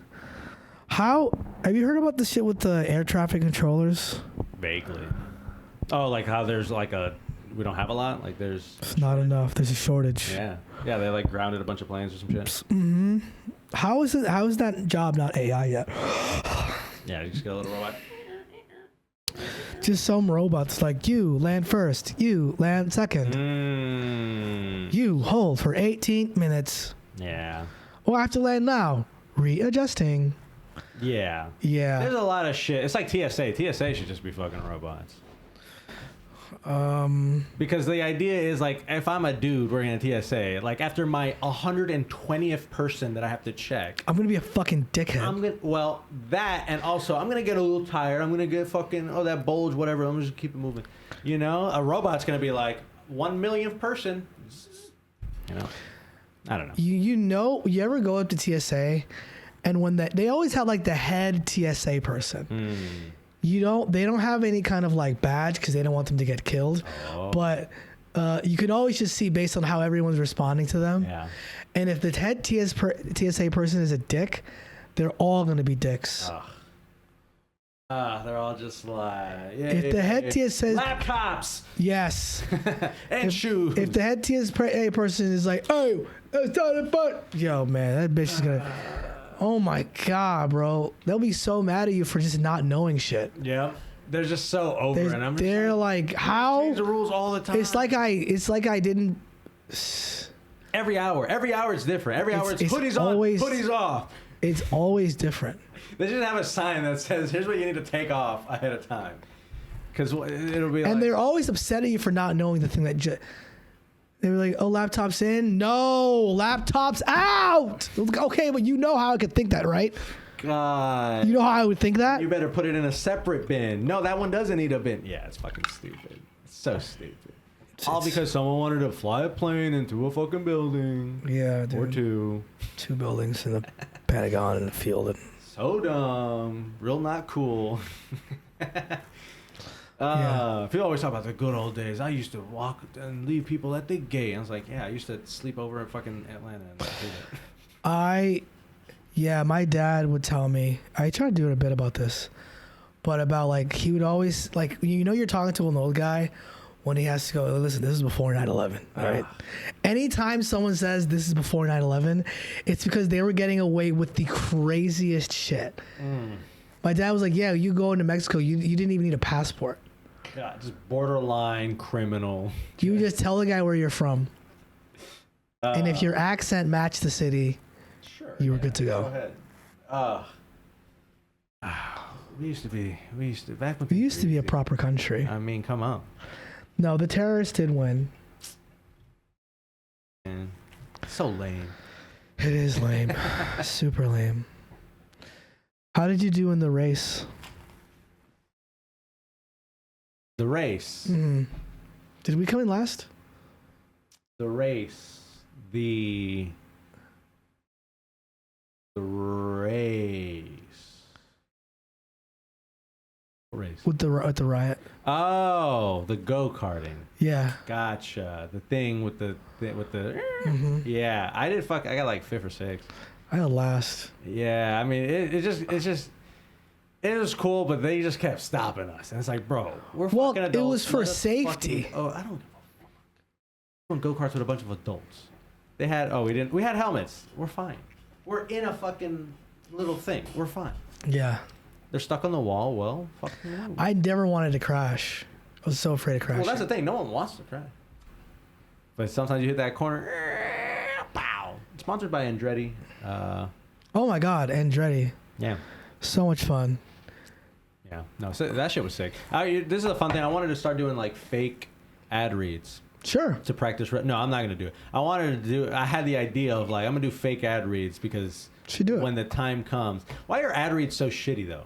How have you heard about the shit with the air traffic controllers? Vaguely. Oh, like how there's like we don't have a lot. Like it's not enough. There's a shortage. Yeah, they like grounded a bunch of planes or some shit. Mm-hmm. How is that job not AI yet? Yeah, you just get a little robot. Just some robots like, you land first, you land second. You hold for 18 minutes. Yeah. Or I have to land now. Readjusting. Yeah. Yeah. There's a lot of shit. It's like TSA. TSA should just be fucking robots. Because the idea is like, if I'm a dude working at TSA, like after my 120th person that I have to check, I'm gonna be a fucking dickhead. That, and also I'm gonna get a little tired. I'm gonna get fucking that bulge, whatever. I'm just keep it moving. You know, a robot's gonna be like 1 millionth person. You know, I don't know. You ever go up to TSA, and when they always have like the head TSA person. They don't have any kind of like badge because they don't want them to get killed. Oh. But you can always just see based on how everyone's responding to them. Yeah. And if the head TSA person is a dick, they're all going to be dicks. They're all just like... If the head TSA... Laptops! Yes. And shoes. If the head TSA person is like, oh, it's not a butt. Yo, man, that bitch is going to... Oh my God, bro. They'll be so mad at you for just not knowing shit. Yeah. They're just so over it. And they're like, how? Change the rules all the time. It's like I didn't. Every hour it's different. Every hour it's hoodies on, hoodies off. It's always different. They should have a sign that says, here's what you need to take off ahead of time. Because it'll be and they're always upset at you for not knowing the thing that... They were like, oh, laptop's in? No, laptop's out! Okay, but you know how I could think that, right? God. You know how I would think that? You better put it in a separate bin. No, that one doesn't need a bin. Yeah, it's fucking stupid. It's so stupid. All because someone wanted to fly a plane into a fucking building. Yeah, dude. Or two. 2 buildings in the Pentagon and the field. So dumb. Real not cool. People always talk about the good old days. I used to walk and leave people at the gate. I was like, yeah, I used to sleep over in fucking Atlanta. My dad would tell me, I try to do a bit about this, but about like, he would always, like, you're talking to an old guy when he has to go, listen, this is before 9/11, all right? Anytime someone says this is before 9/11, it's because they were getting away with the craziest shit. My dad was like, yeah, you go into Mexico, you didn't even need a passport. God, just borderline criminal. You just tell the guy where you're from. And if your accent matched the city, you were good to go. Go ahead. We used to be a proper country. I mean, come on. No, the terrorists did win. Man, so lame. It is lame. Super lame. How did you do in the race? The race. Did we come in last? The race. The race. What race? With the riot. Oh, the go-karting. Yeah. Gotcha. The thing with the Yeah, I got like 5th or 6th. I got last. Yeah, I mean it's just It was cool, but they just kept stopping us, and it's like, bro, we're Well, fucking adults. it was for Let us safety. I don't give a fuck. We're on go-karts with a bunch of adults. They had we had helmets. We're fine. We're in a fucking little thing. We're fine. Yeah. They're stuck on the wall. Well, fucking no. I never wanted to crash. I was so afraid of crashing. Well, that's the thing. No one wants to crash. But sometimes you hit that corner. Pow. Sponsored by Andretti. Oh my God, Andretti. Yeah. So much fun. Yeah. No, so that shit was sick. This is a fun thing. I wanted to start doing like fake ad reads. Sure. To practice. No, I'm not going to do it. I had the idea of like, I'm going to do fake ad reads because when the time comes. Why are ad reads so shitty though?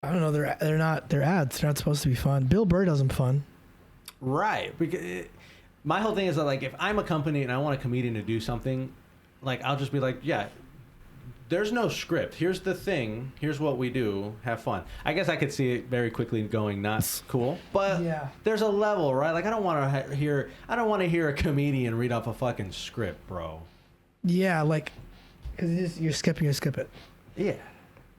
I don't know. They're not. They're ads. They're not supposed to be fun. Bill Burr does them fun. Right. Because my whole thing is that like, if I'm a company and I want a comedian to do something, like I'll just be like, yeah, there's no script. Here's the thing. Here's what we do. Have fun. I guess I could see it very quickly going not cool, but Yeah. there's a level, right? Like I don't want to hear a comedian read off a fucking script, bro. Yeah, like, because you're skipping it. Yeah.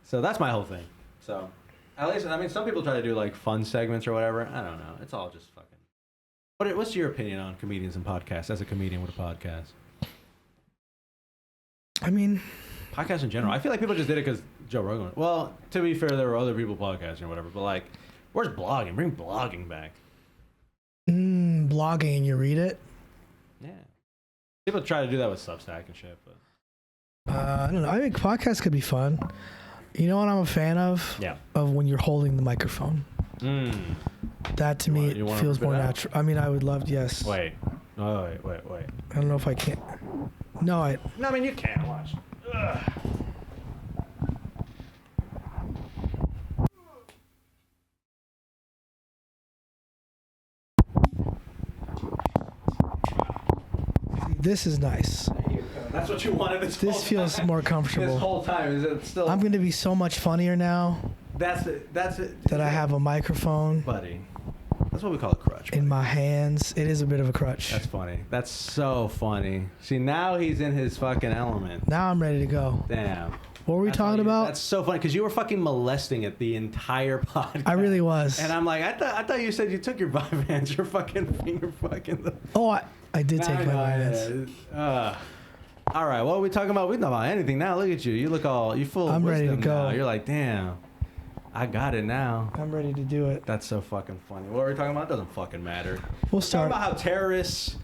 So that's my whole thing. So at least, I mean, some people try to do like fun segments or whatever. I don't know. It's all just fucking. What's your opinion on comedians and podcasts as a comedian with a podcast? I mean, podcasts in general. I feel like people just did it because Joe Rogan. Well, to be fair, there were other people podcasting or whatever. But like, where's blogging? Bring blogging back. Blogging and you read it? Yeah. People try to do that with Substack and shit, but I don't know. I think podcasts could be fun. You know what I'm a fan of? Yeah. Of when you're holding the microphone. That to me feels more natural. I mean, I would love. Yes. Wait. Oh, wait. I don't know if I can. No, I mean you can't watch. Ugh. This is nice. That's what you wanted. This feels more comfortable. This whole time is it still? I'm going to be so much funnier now. That's it. That I have a microphone, buddy. That's what we call a crutch. In my hands. It is a bit of a crutch. That's funny. That's so funny. See, now he's in his fucking element. Now I'm ready to go. Damn. What were we talking about? That's so funny because you were fucking molesting it the entire podcast. I really was. And I'm like, I thought you said you took your vibe hands. Your fucking finger fucking. Oh, I did take my hands. All right, what are we talking about? We don't know about anything now. Look at you. You look all, you full of wisdom ready to go. now. You're like, damn, I got it now. I'm ready to do it. That's so fucking funny. What are we talking about? It doesn't fucking matter. We'll start. Talking about how terrorists,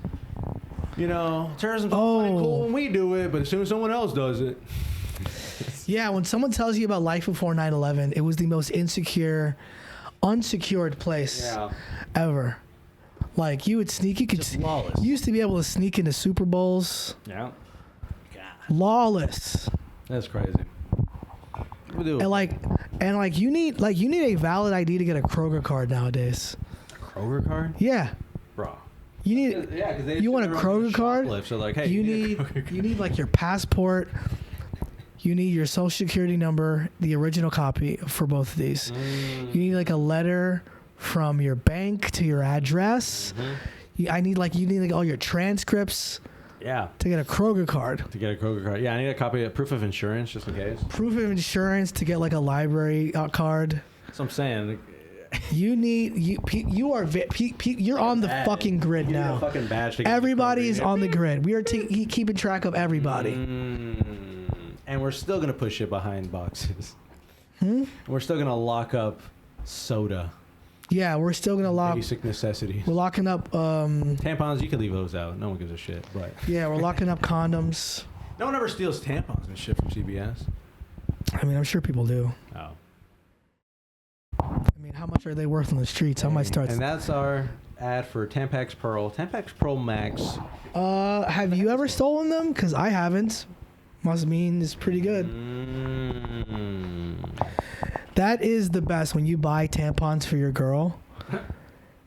terrorism's cool when we do it, but as soon as someone else does it. Yeah, when someone tells you about life before 9/11, it was the most unsecured place ever. Like you would sneak, you used to be able to sneak into Super Bowls. Yeah. Lawless. That's crazy. And like you need a valid ID to get a Kroger card nowadays. A Kroger card? Yeah. Bro. You want a Kroger card? So like, hey, you need like your passport. You need your social security number, the original copy for both of these. You need like a letter from your bank to your address. You need all your transcripts. Yeah. To get a Kroger card. Yeah, I need a copy of proof of insurance just in case. Proof of insurance to get like a library card. That's what I'm saying. You're on the fucking grid now. Need a fucking badge. Everybody is on the grid. We are keeping track of everybody. And we're still gonna push it behind boxes. We're still gonna lock up soda. Yeah, we're still gonna lock basic necessities. We're locking up tampons. You can leave those out. No one gives a shit. But yeah, we're locking up condoms. No one ever steals tampons and shit from CVS. I mean, I'm sure people do. Oh. I mean, how much are they worth on the streets? I might start. And that's our ad for Tampax Pearl. Tampax Pearl Max. Have you ever stolen them? Because I haven't. Must mean it's pretty good. That is the best when you buy tampons for your girl.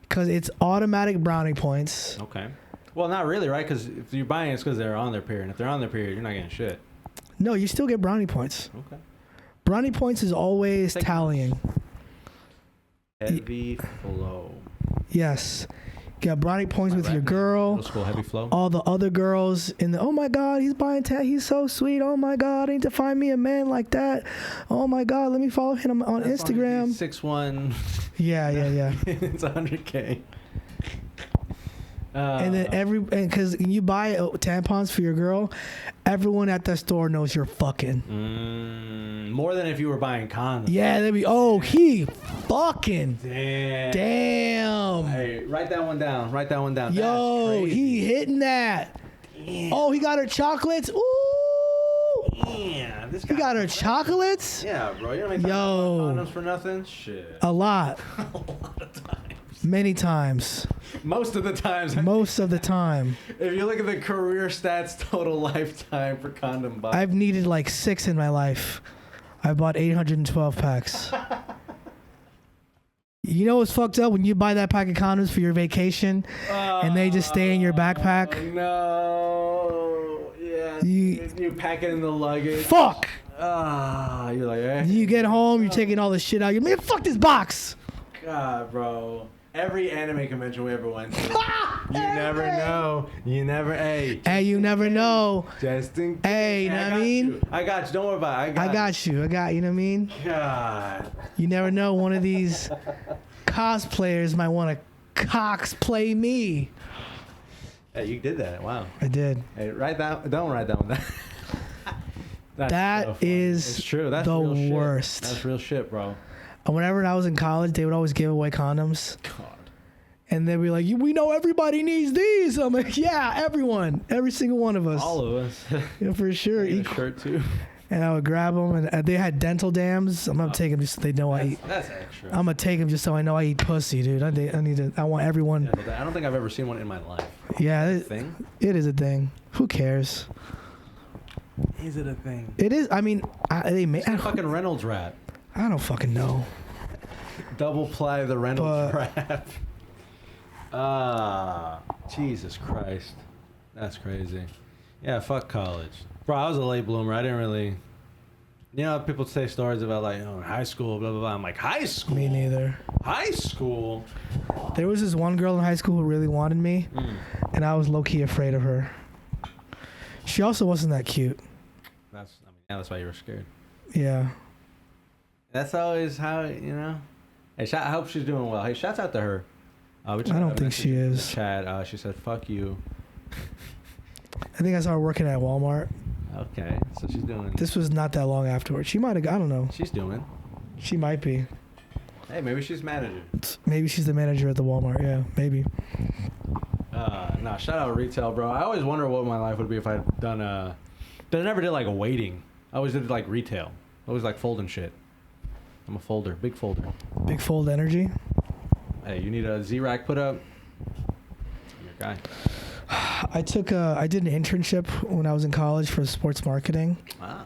Because it's automatic brownie points. Okay. Well, not really, right? Because if you're buying it, it's because they're on their period. If they're on their period, you're not getting shit. No, you still get brownie points. Okay. Brownie points is always tallying. Heavy flow. Yes. got brownie points with your girl. Middle school heavy flow. All the other girls in the, oh my God, he's buying he's so sweet. Oh my God, I need to find me a man like that. Oh my God, let me follow him on Instagram. 6'1". Yeah. It's 100K. And then because you buy tampons for your girl, everyone at that store knows you're fucking. More than if you were buying condoms. Yeah, they'd be, he fucking. Damn. Hey, write that one down. Yo, he hitting that. Damn. Oh, he got her chocolates. Ooh. Yeah, this guy. He got her chocolates. Yeah, bro. You don't make condoms for nothing. Shit. A lot. A lot of times. Many times. Most of the times. Most of the time. If you look at the career stats, total lifetime for condom buys. I've needed like 6 in my life. I bought 812 packs. You know what's fucked up when you buy that pack of condoms for your vacation and they just stay in your backpack? No. Yeah. You pack it in the luggage. Fuck. You're like, eh. You get home, you're taking all the shit out. You're like, man, fuck this box. God, bro. Every anime convention we ever went to. You never know. You never, Hey, you never know. Just in case. Hey, you know what I mean? I got you. Don't worry about it. I got you. You know what I mean? God. You never know. One of these cosplayers might want to play me. Hey, you did that. Wow. I did. Hey, don't write that one down. That so is it's true. That's the real worst. Shit. That's real shit, bro. Whenever I was in college, they would always give away condoms. God. And they'd be like, we know everybody needs these. I'm like, yeah, everyone. Every single one of us. All of us. Yeah, for sure. A shirt too. And I would grab them, and they had dental dams. I'm gonna take them just so they know I eat. That's extra. I'm gonna take them just so I know I eat pussy, dude. I want everyone. Yeah, I don't think I've ever seen one in my life. Yeah, it is a thing. Who cares? Is it a thing? It is. I mean, they made fucking Reynolds wrap. I don't fucking know. Double ply the Reynolds wrap. Jesus Christ. That's crazy. Yeah, fuck college. Bro, I was a late bloomer. I didn't really... You know, people say stories about, like, high school, blah, blah, blah. I'm like, high school? Me neither. High school? There was this one girl in high school who really wanted me, and I was low-key afraid of her. She also wasn't that cute. That's why you were scared. Yeah. That's always how, Hey, I hope she's doing well. Hey, shouts out to her. I don't think she is. Chat. She said, fuck you. I think I saw her working at Walmart. Okay, so she's doing... This was not that long afterwards. She might have... I don't know. She's doing. She might be. Hey, maybe she's manager. Maybe she's the manager at the Walmart. Yeah, maybe. Nah, shout out retail, bro. I always wonder what my life would be if I'd done but I never did, like, a waiting. I always did, like, retail. I always, like, folding shit. I'm a folder. Big folder. Big fold energy. Hey, you need a Z-Rack put up? I'm your guy. I did an internship when I was in college for sports marketing. Wow.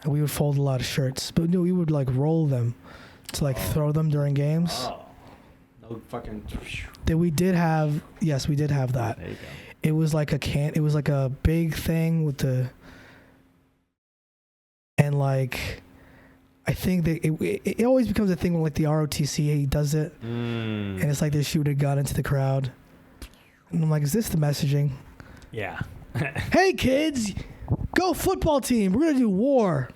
And we would fold a lot of shirts, but we would like roll them to like throw them during games. Oh. No fucking. We did have that. There you go. It was like it was like a big thing with and like, I think that it always becomes a thing when like the ROTC does it, and it's like they shoot a gun into the crowd. And I'm like, is this the messaging? Yeah. Hey kids, go football team. We're gonna do war.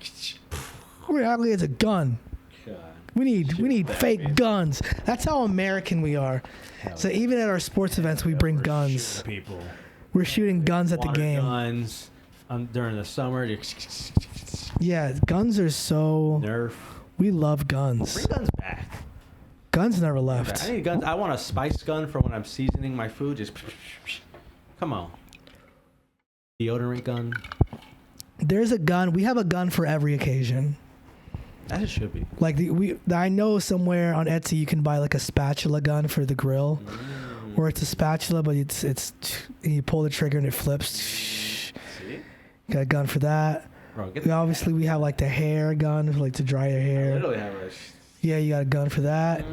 We're gonna act like it's a gun. God. We need fake guns. That's how American we are. So even at our sports events, we bring guns. People. We're shooting guns at the game. Guns during the summer. Yeah, guns are so. Nerf. We love guns. Bring guns back. Guns never left. I need guns. I want a spice gun for when I'm seasoning my food. Just come on. Deodorant gun. There's a gun. We have a gun for every occasion. That should be. Like I know somewhere on Etsy you can buy like a spatula gun for the grill, where it's a spatula, but it's you pull the trigger and it flips. See? Got a gun for that. Bro, we have like the hair gun, like to dry your hair. I literally have a. Yeah, you got a gun for that.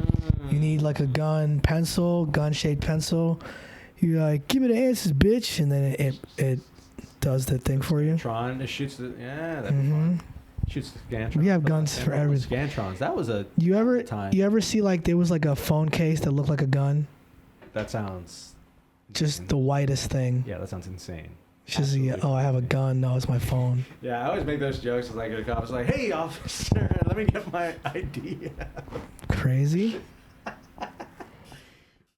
You need like a gun-shaped pencil. You like, give me the answers, bitch, and then it does the thing for you. Tron, it shoots the that'd be fun. Shoots the Scantrons. We have guns for everything. Scantrons. That was a You ever see like there was like a phone case that looked like a gun? That sounds Just the whitest thing. Yeah, that sounds insane. It's just, oh, I have a gun. No, it's my phone. Yeah, I always make those jokes. It's like a cop's like, "Hey, officer, let me get my ID." Crazy.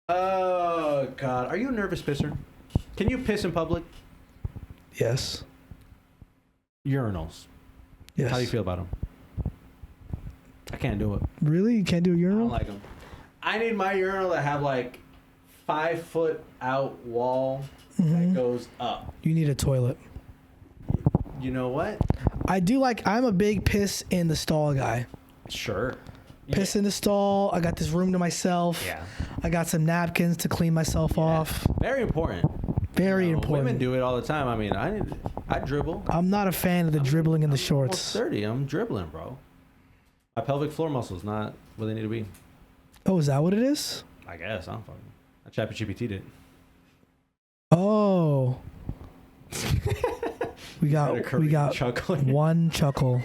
Oh God, are you a nervous pisser? Can you piss in public? Yes. Urinals. Yes. How do you feel about them? I can't do it. Really? You can't do a I urinal? don't like them. I need my urinal to have like 5 foot out wall that goes up. You need a toilet. You know what? I'm a big piss in the stall guy. Sure. Piss in the stall. I got this room to myself. Yeah. I got some napkins to clean myself off. Very important. Very You know, important. Women do it all the time. I mean, I dribble. I'm not a fan of the dribbling in the I'm shorts. almost 30. I'm dribbling, bro. My pelvic floor muscles not where they need to be. Oh, is that what it is? I guess. I don't fucking. I ChatGPT'd it. Oh. we got chuckling. one chuckle.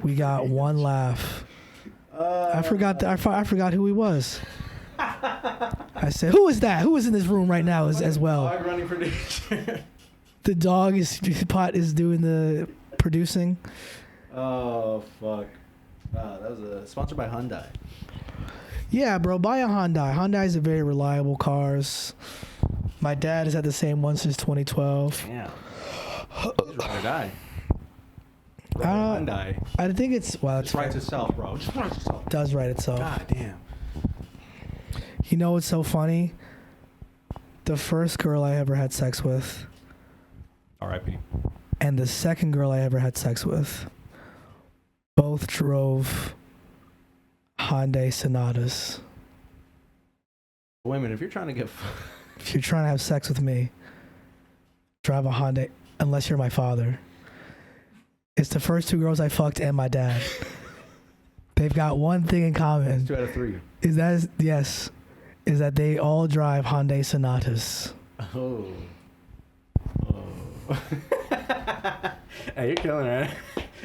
We got one laugh. I forgot who he was. I said, "Who is that? Who is in this room right now as well?" Dog running producer. The dog is doing the producing. Oh fuck! That was sponsored by Hyundai. Yeah, bro, buy a Hyundai. Hyundai is a very reliable cars. My dad has had the same one since 2012. Yeah. Ride or die. Hyundai. I think it's It writes itself, bro. Just writes itself. Does write itself. God damn. You know what's so funny? The first girl I ever had sex with, R.I.P. and the second girl I ever had sex with, both drove Hyundai Sonatas. Women, if you're trying to get, If you're trying to have sex with me, drive a Hyundai, unless you're my father. It's the first 2 girls I fucked and my dad. They've got one thing in common. 2 out of 3. Is that they all drive Hyundai Sonatas. Oh. Hey, you're killing it.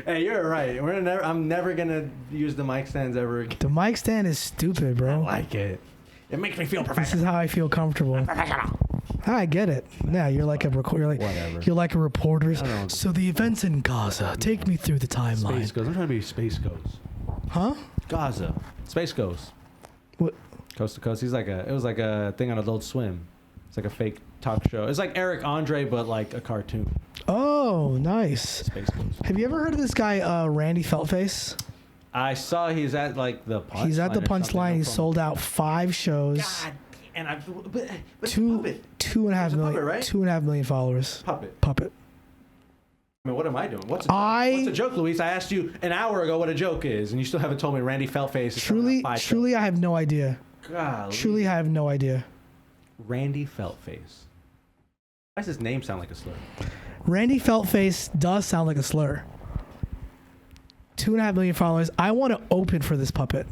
Hey, you're right. I'm never gonna use the mic stands ever again. The mic stand is stupid, bro. I like it. It makes me feel This professional. is how I feel comfortable. I get it. Yeah, you're like a Whatever. You're like a reporter. I don't know. So the events in Gaza. Take me through the timeline. Space Ghost. I'm trying to be Space Ghost. Huh? Gaza. Space Ghost. What? Coast to Coast. It was like a thing on Adult Swim. It's like a fake talk show. It's like Eric Andre, but like a cartoon. Oh, nice. Space Ghost. Have you ever heard of this guy, Randy Feltface? I saw he's at like the punchline. He's at the or something. punchline. He sold out 5 shows. God, and but Two and a half He's a million, puppet, right? 2.5 million followers. Puppet. I mean, what am I doing? What's a joke, Luis? I asked you an hour ago what a joke is, and you still haven't told me Randy Feltface. Truly, I have no idea. Golly. Truly, I have no idea. Randy Feltface. Why does his name sound like a slur? Randy Feltface does sound like a slur. 2.5 million followers. I want to open for this puppet.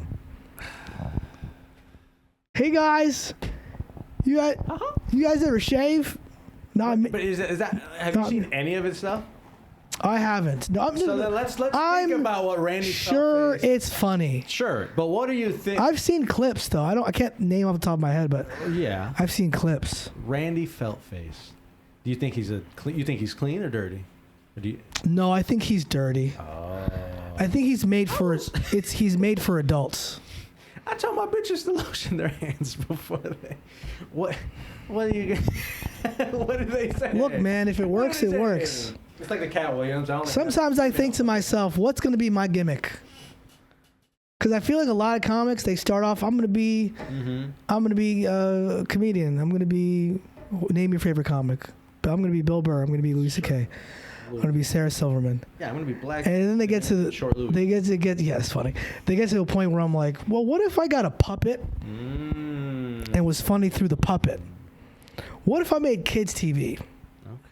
Hey guys, you guys ever shave? No, But is that? Have you seen any of his stuff? I haven't. No, So then let's think about what Randy. Sure, Feltface. it's funny. Sure, but what do you think? I've seen clips though. I can't name off the top of my head, but Yeah, I've seen clips. Randy Feltface. Do you think he's you think he's clean or dirty? Or do you? No, I think he's dirty. Oh. I think he's made for he's made for adults. I tell my bitches to lotion their hands before they. What do you? What do they say? Look, man, if it works, it works. It's like the Cat Williams. Sometimes I think to myself, what's going to be my gimmick? Because I feel like a lot of comics, they start off, I'm going to be a comedian. I'm going to be, name your favorite comic. I'm going to be Bill Burr. I'm going to be Louis C.K. I'm going to be Sarah Silverman. Yeah, I'm going to be black. And then they get to the, short Louis. yeah, it's funny. They get to a point where I'm like, well, what if I got a puppet and was funny through the puppet? What if I made kids TV?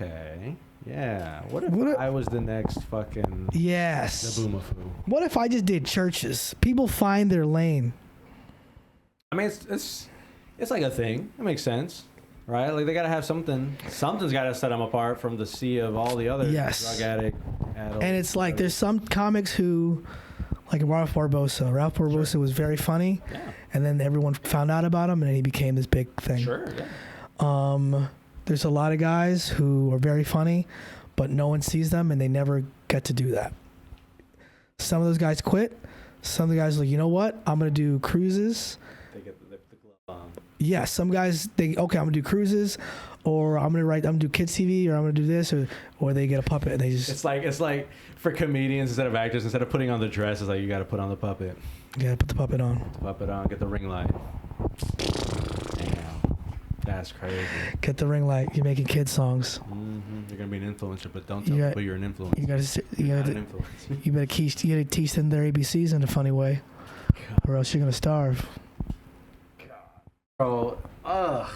Okay. Yeah. What if I was the next fucking Yes. the boomafoo? What if I just did churches? People find their lane. I mean, it's like a thing. It makes sense, right? Like they gotta have something. Something's gotta set them apart from the sea of all the other drug addict. And it's like there's some comics who, like Ralph Barbosa. Ralph Barbosa was very funny, and then everyone found out about him, and he became this big thing. Sure. Yeah. There's a lot of guys who are very funny, but no one sees them, and they never get to do that. Some of those guys quit. Some of the guys are like, you know what? I'm gonna do cruises. They get the glove on. Yeah, some guys I'm gonna do cruises, or I'm gonna do kids TV, or I'm gonna do this, or they get a puppet and they just. It's like for comedians instead of actors, instead of putting on the dress, it's like you got to put on the puppet. You gotta put the puppet on. Put the puppet on. Get the ring light. Damn, that's crazy. Get the ring light. You're making kid songs. Mm-hmm. You're gonna be an influencer, but don't tell people you're an influencer. You better teach them their ABCs in a funny way, or else you're gonna starve. Bro, I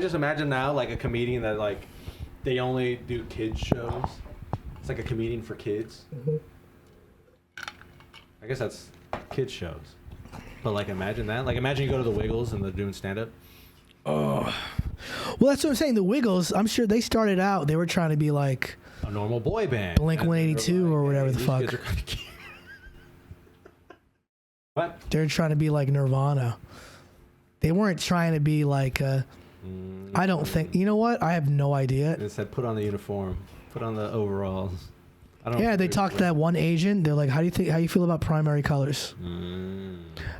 just imagine now like a comedian that like they only do kids shows. It's like a comedian for kids. Mm-hmm. I guess that's kids shows. But like imagine that. Like imagine you go to the Wiggles and they're doing stand-up. Oh, well, that's what I'm saying. The Wiggles, I'm sure they started out. They were trying to be like a normal boy band, Blink 182 like, or whatever the fuck. What? They're trying to be like Nirvana. They weren't trying to be like I don't think. You know what? I have no idea. It said put on the uniform, put on the overalls. I don't yeah, they talked to that one agent. They're like, how do you feel about primary colors?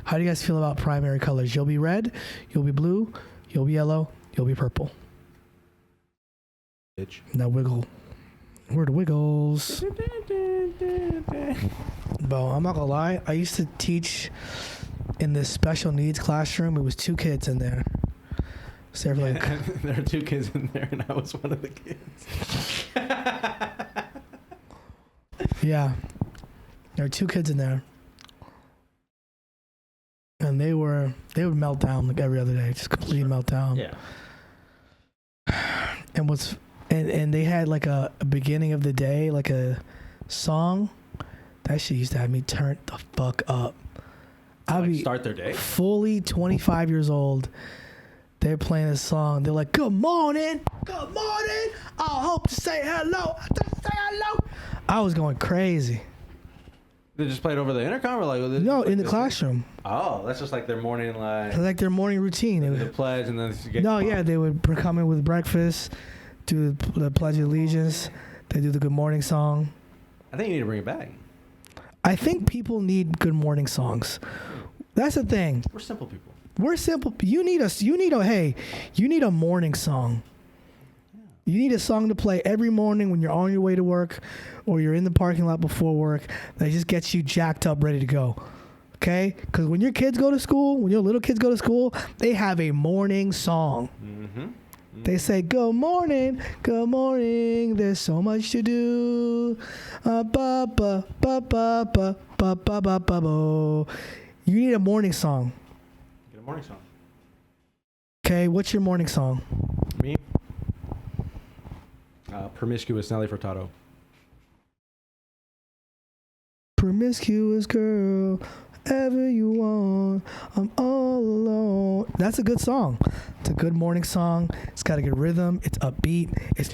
How do you guys feel about primary colors? You'll be red, you'll be blue, you'll be yellow, you'll be purple. Bitch. Now wiggle. We're the Wiggles. Bro, I'm not gonna lie. I used to teach in this special needs classroom. It was 2 kids in there. So like, there are 2 kids in there, and I was one of the kids. Yeah, there were 2 kids in there, and they would melt down like every other day, just completely melt down. Yeah. And they had like a beginning of the day, like a song. That shit used to have me turned the fuck up. I'd be start their day. Fully 25 years old. They're playing this song. They're like, good morning. I hope to say hello. I was going crazy. They just played over the intercom or like no, in the classroom. Oh, that's just like their morning like their morning routine. The pledge and then they would come in with breakfast, do the Pledge of Allegiance. They do the good morning song. I think you need to bring it back. I think people need good morning songs. That's the thing. We're simple people. We're simple. You need a morning song. You need a song to play every morning when you're on your way to work or you're in the parking lot before work that just gets you jacked up, ready to go. Okay? Because when your kids go to school, when your little kids go to school, they have a morning song. Mm-hmm. They say, good morning, there's so much to do. You need a morning song. Get a morning song. Okay, what's your morning song? Me? Promiscuous Nelly Furtado. Promiscuous girl, ever you want, I'm all alone. That's a good song. It's a good morning song. It's got a good rhythm. It's upbeat. It's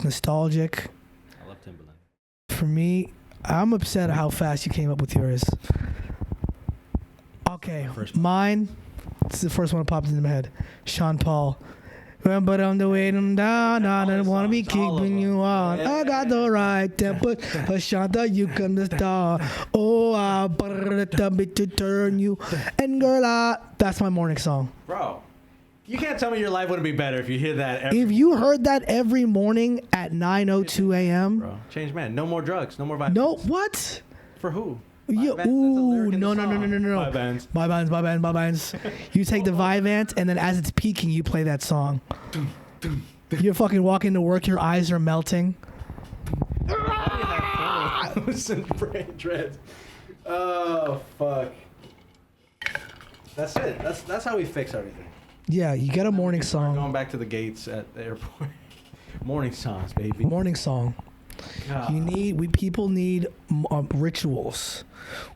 nostalgic. I love Timberland. For me, I'm upset at how fast you came up with yours. Okay, mine. This is the first one that popped into my head. Sean Paul. But on the way down, I don't want to be keeping you on. I got the right temper, but Shanta, you can the star. Oh, I'll to turn you. And girl, that's my morning song. Bro, you can't tell me your life wouldn't be better if you hear that. If you heard that every morning at 9:02 a.m. Bro, change man. No more drugs. No more violence. No, what? For who? No. My bands. You take the Vyvanse, and then as it's peaking, you play that song. You're fucking walking to work, your eyes are melting. Dreads. Oh, fuck. That's it. That's how we fix everything. Yeah, you get a morning song. Going back to the gates at the airport. Morning songs, baby. Morning song. God. People need rituals.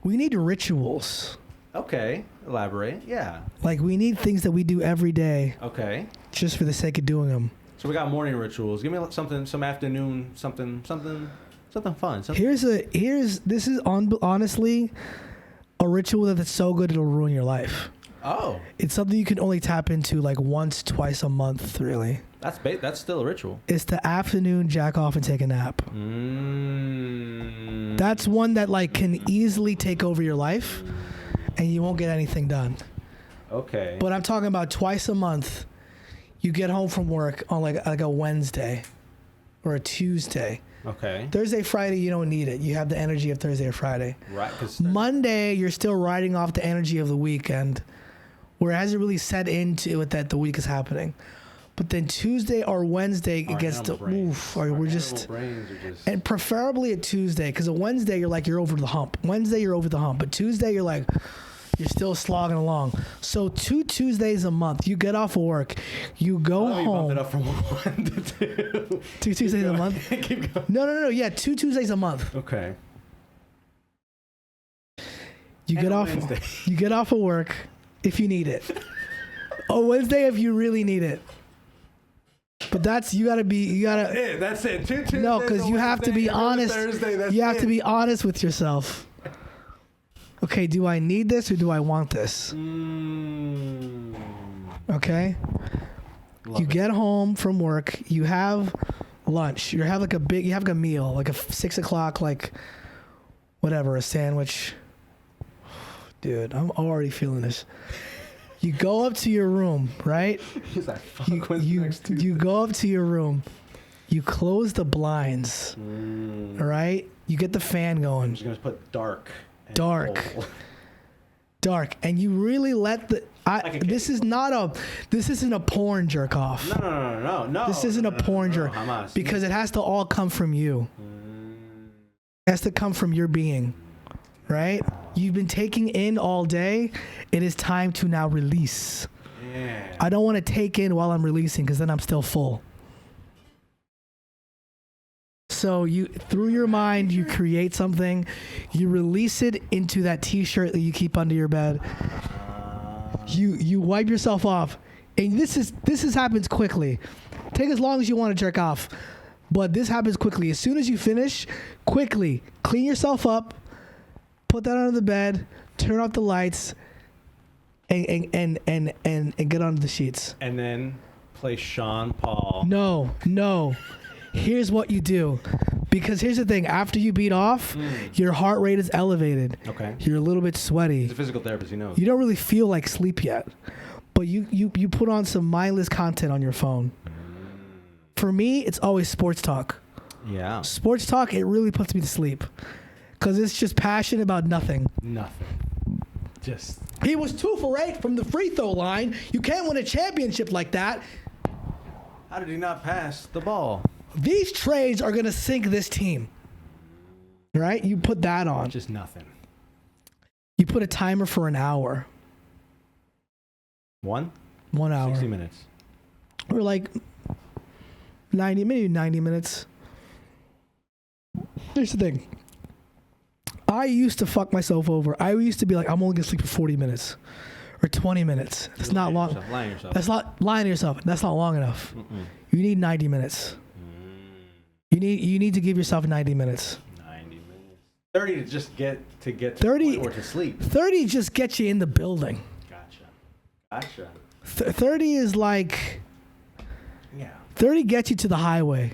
We need rituals. Okay, elaborate. Yeah. Like we need things that we do every day. Okay. Just for the sake of doing them. So we got morning rituals. Give me something, some afternoon, something fun. Honestly, a ritual that's so good it'll ruin your life. Oh. It's something you can only tap into like once, twice a month, really. That's still a ritual. It's the afternoon jack off and take a nap. That's one that like can easily take over your life and you won't get anything done. Okay. But I'm talking about twice a month. You get home from work on like a Wednesday or a Tuesday. Okay. Thursday, Friday, you don't need it. You have the energy of Thursday or Friday. Right. 'Cause Monday, you're still riding off the energy of the weekend, where it hasn't really set into it that the week is happening. But then Tuesday or Wednesday, it gets to oof, or we're just, and preferably a Tuesday, because a Wednesday you're over the hump. Wednesday you're over the hump, but Tuesday you're still slogging along. So 2 Tuesdays a month, you get off of work, you go home. You bumped it up from 1 to 2. 2 Tuesdays a month? Keep going. No. Yeah, 2 Tuesdays a month. Okay. You get off. You get off of work if you need it. A Wednesday if you really need it. But that's you gotta. That's it. 2 Tuesdays. No, because you have to be honest. You have to be honest with yourself. Okay, do I need this or do I want this? Okay. You get home from work. You have lunch. You have like a meal, like a 6 o'clock, like whatever, a sandwich. Dude, I'm already feeling this. You go up to your room, right? He's like, fuck, you go up to your room. You close the blinds, all right? You get the fan going. I'm just going to put dark, and you really let this isn't a porn jerk off. No. This isn't a porn jerk because it has to all come from you. It has to come from your being, right? You've been taking in all day. It is time to now release. Yeah. I don't want to take in while I'm releasing because then I'm still full. So you, through your mind, you create something, you release it into that t-shirt that you keep under your bed. You wipe yourself off, and this happens quickly. Take as long as you want to jerk off, but this happens quickly. As soon as you finish, quickly clean yourself up, put that under the bed, turn off the lights, and get under the sheets. And then play Sean Paul. No. Here's what you do. Because here's the thing. After you beat off, your heart rate is elevated. Okay. You're a little bit sweaty. He's a physical therapist, he knows. You don't really feel like sleep yet. But you put on some mindless content on your phone. For me, it's always sports talk. Yeah. Sports talk, it really puts me to sleep. Because it's just passion about nothing. He was 2 for 8 from the free throw line. You can't win a championship like that. How did he not pass the ball? These trades are going to sink this team. Right? You put that on. Just nothing. You put a timer for an hour. 1 hour. 60 minutes. Or like 90 minutes. Here's the thing. I used to fuck myself over. I used to be like, I'm only going to sleep for 40 minutes or 20 minutes. That's not long. Lying yourself. That's not lying to yourself. That's not long enough. You need 90 minutes. You need to give yourself 90 minutes. 90 minutes. 30 to just get to 30 or to sleep. 30 just gets you in the building. Gotcha. 30 is like, yeah. 30 gets you to the highway.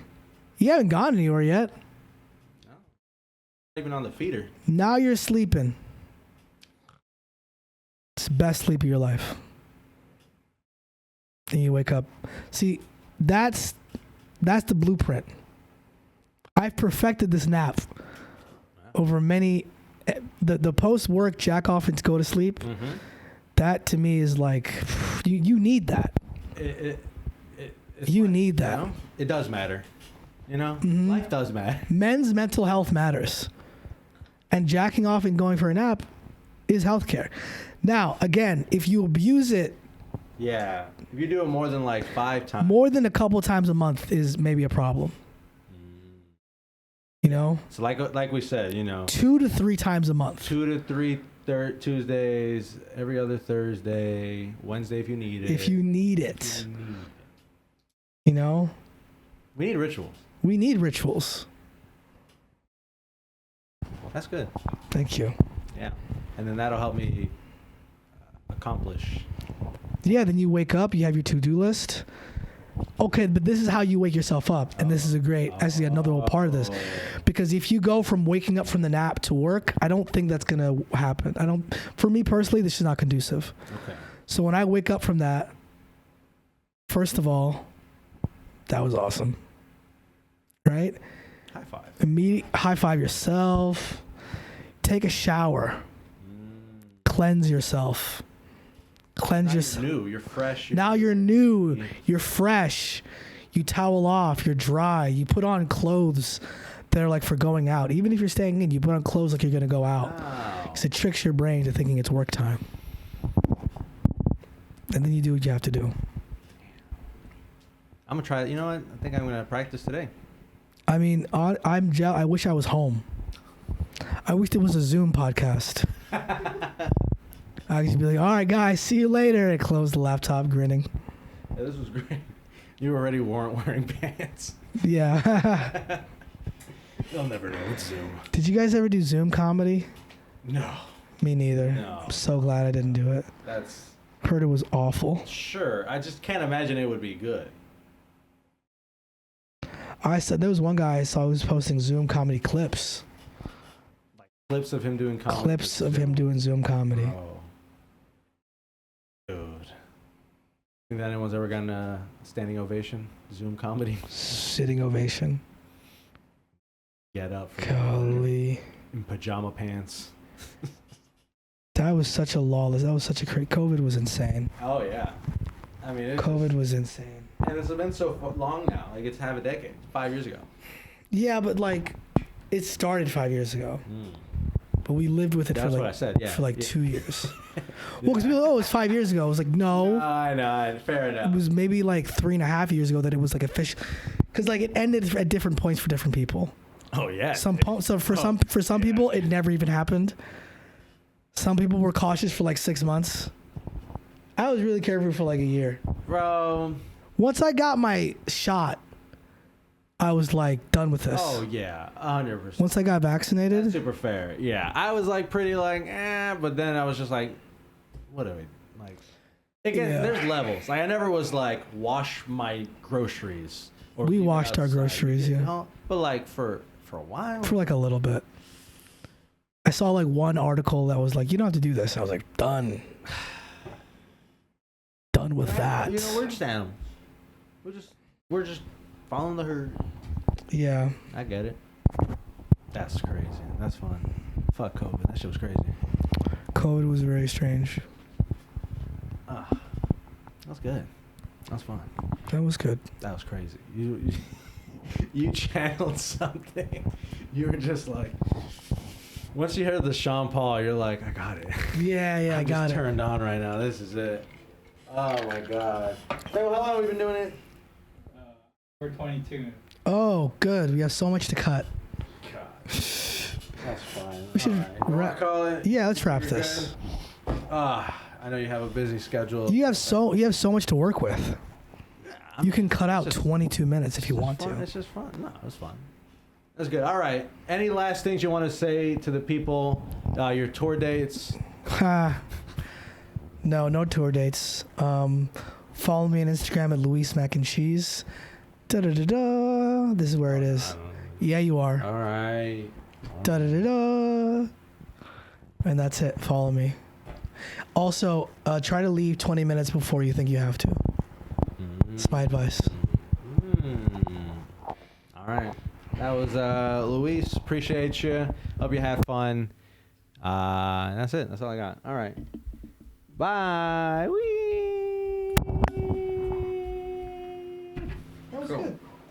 You haven't gone anywhere yet. No. Even on the feeder. Now you're sleeping. It's the best sleep of your life. And you wake up. See, that's the blueprint. I've perfected this nap over many. The post-work jack off and go to sleep. Mm-hmm. That to me is like, you need that. You need that. You know, it does matter. You know, life does matter. Men's mental health matters. And jacking off and going for a nap is healthcare. Now, again, if you abuse it. Yeah. If you do it more than like 5 times. More than a couple times a month is maybe a problem. You know? So like we said, you know. 2 to 3 times a month. 2 to 3 Tuesdays, every other Thursday, Wednesday if you need it. If you need it. You know? We need rituals. We need rituals. That's good. Thank you. Yeah. and then that'll help me accomplish. Yeah, then you wake up, you have your to-do list. Okay, but this is how you wake yourself up, and this is actually another little part of this, because if you go from waking up from the nap to work, I don't think that's gonna happen. For me personally, this is not conducive. Okay. So when I wake up from that, first of all, that was awesome, right? High five. High five yourself. Take a shower. Cleanse yourself. Cleanse yourself. You're new. You're fresh. Now you're new. You're fresh. You towel off. You're dry. You put on clothes that are like for going out. Even if you're staying in, you put on clothes like you're gonna go out. Wow. Because it tricks your brain to thinking it's work time. And then you do what you have to do. I'm gonna try it. You know what? I think I'm gonna practice today. I mean, I wish I was home. I wish there was a Zoom podcast. I could be like, all right, guys, see you later. And close the laptop, grinning. Yeah, this was great. You already weren't wearing pants. Yeah. They'll never know it's Zoom. Did you guys ever do Zoom comedy? No. Me neither. No. I'm so glad I didn't do it. That's... Heard it was awful. Sure. I just can't imagine it would be good. There was one guy I saw who was posting Zoom comedy clips. Like clips of him doing comedy? Clips of him doing Zoom comedy. Oh. Dude. Think that anyone's ever gotten a standing ovation? Zoom comedy? Sitting ovation. Get up. Golly. In pajama pants. That was such a COVID was insane. Oh, yeah. I mean, COVID was insane. And it's been so long now. Like, it's half a decade. 5 years ago. Yeah, but like, it started 5 years ago. But we lived with it That's what I said, yeah. for like 2 years. Well, because people, it was 5 years ago. I was like, no. I know. Fair enough. It was maybe like 3.5 years ago that it was like official. Because like it ended at different points for different people. Oh, yeah. So for some people, it never even happened. Some people were cautious for like 6 months. I was really careful for like a year. Bro. Once I got my shot, I was like done with this. Oh, yeah. 100%. Once I got vaccinated. That's super fair. Yeah. I was like pretty like, but then I was just like, what are we, like, again, there's levels. Like, I never was like, wash my groceries. Or we washed our groceries, yeah. Know? But like for a while. For like a little bit. I saw like one article that was like, you don't have to do this. And I was like, done. Done with that. You know, we're just animals. We're just following the herd. Yeah. I get it. That's crazy. That's fun. Fuck COVID. That shit was crazy. COVID was very strange. That was good. That was fun. That was good. That was crazy. You channeled something. You were just like, once you heard the Sean Paul, you're like, I got it. Yeah, I got it. Turned on right now. This is it. Oh my god. So how long have we been doing it? 4:22. Oh, good. We have so much to cut. God. That's fine. We should wrap. Call it. Yeah, let's wrap this. I know you have a busy schedule. You have so much to work with. You can cut out 22 minutes if you want to. It's just fun. No, it was fun. That's good. All right. Any last things you want to say to the people? Your tour dates? No tour dates. Follow me on Instagram at Luis Mac and Cheese. Da-da-da-da. This is where it is. Yeah, you are. All right. Da-da-da-da. And that's it. Follow me. Also, try to leave 20 minutes before you think you have to. It's my advice. All right. That was Luis. Appreciate you. Hope you have fun. And that's it. That's all I got. All right. Bye. Whee! That was good.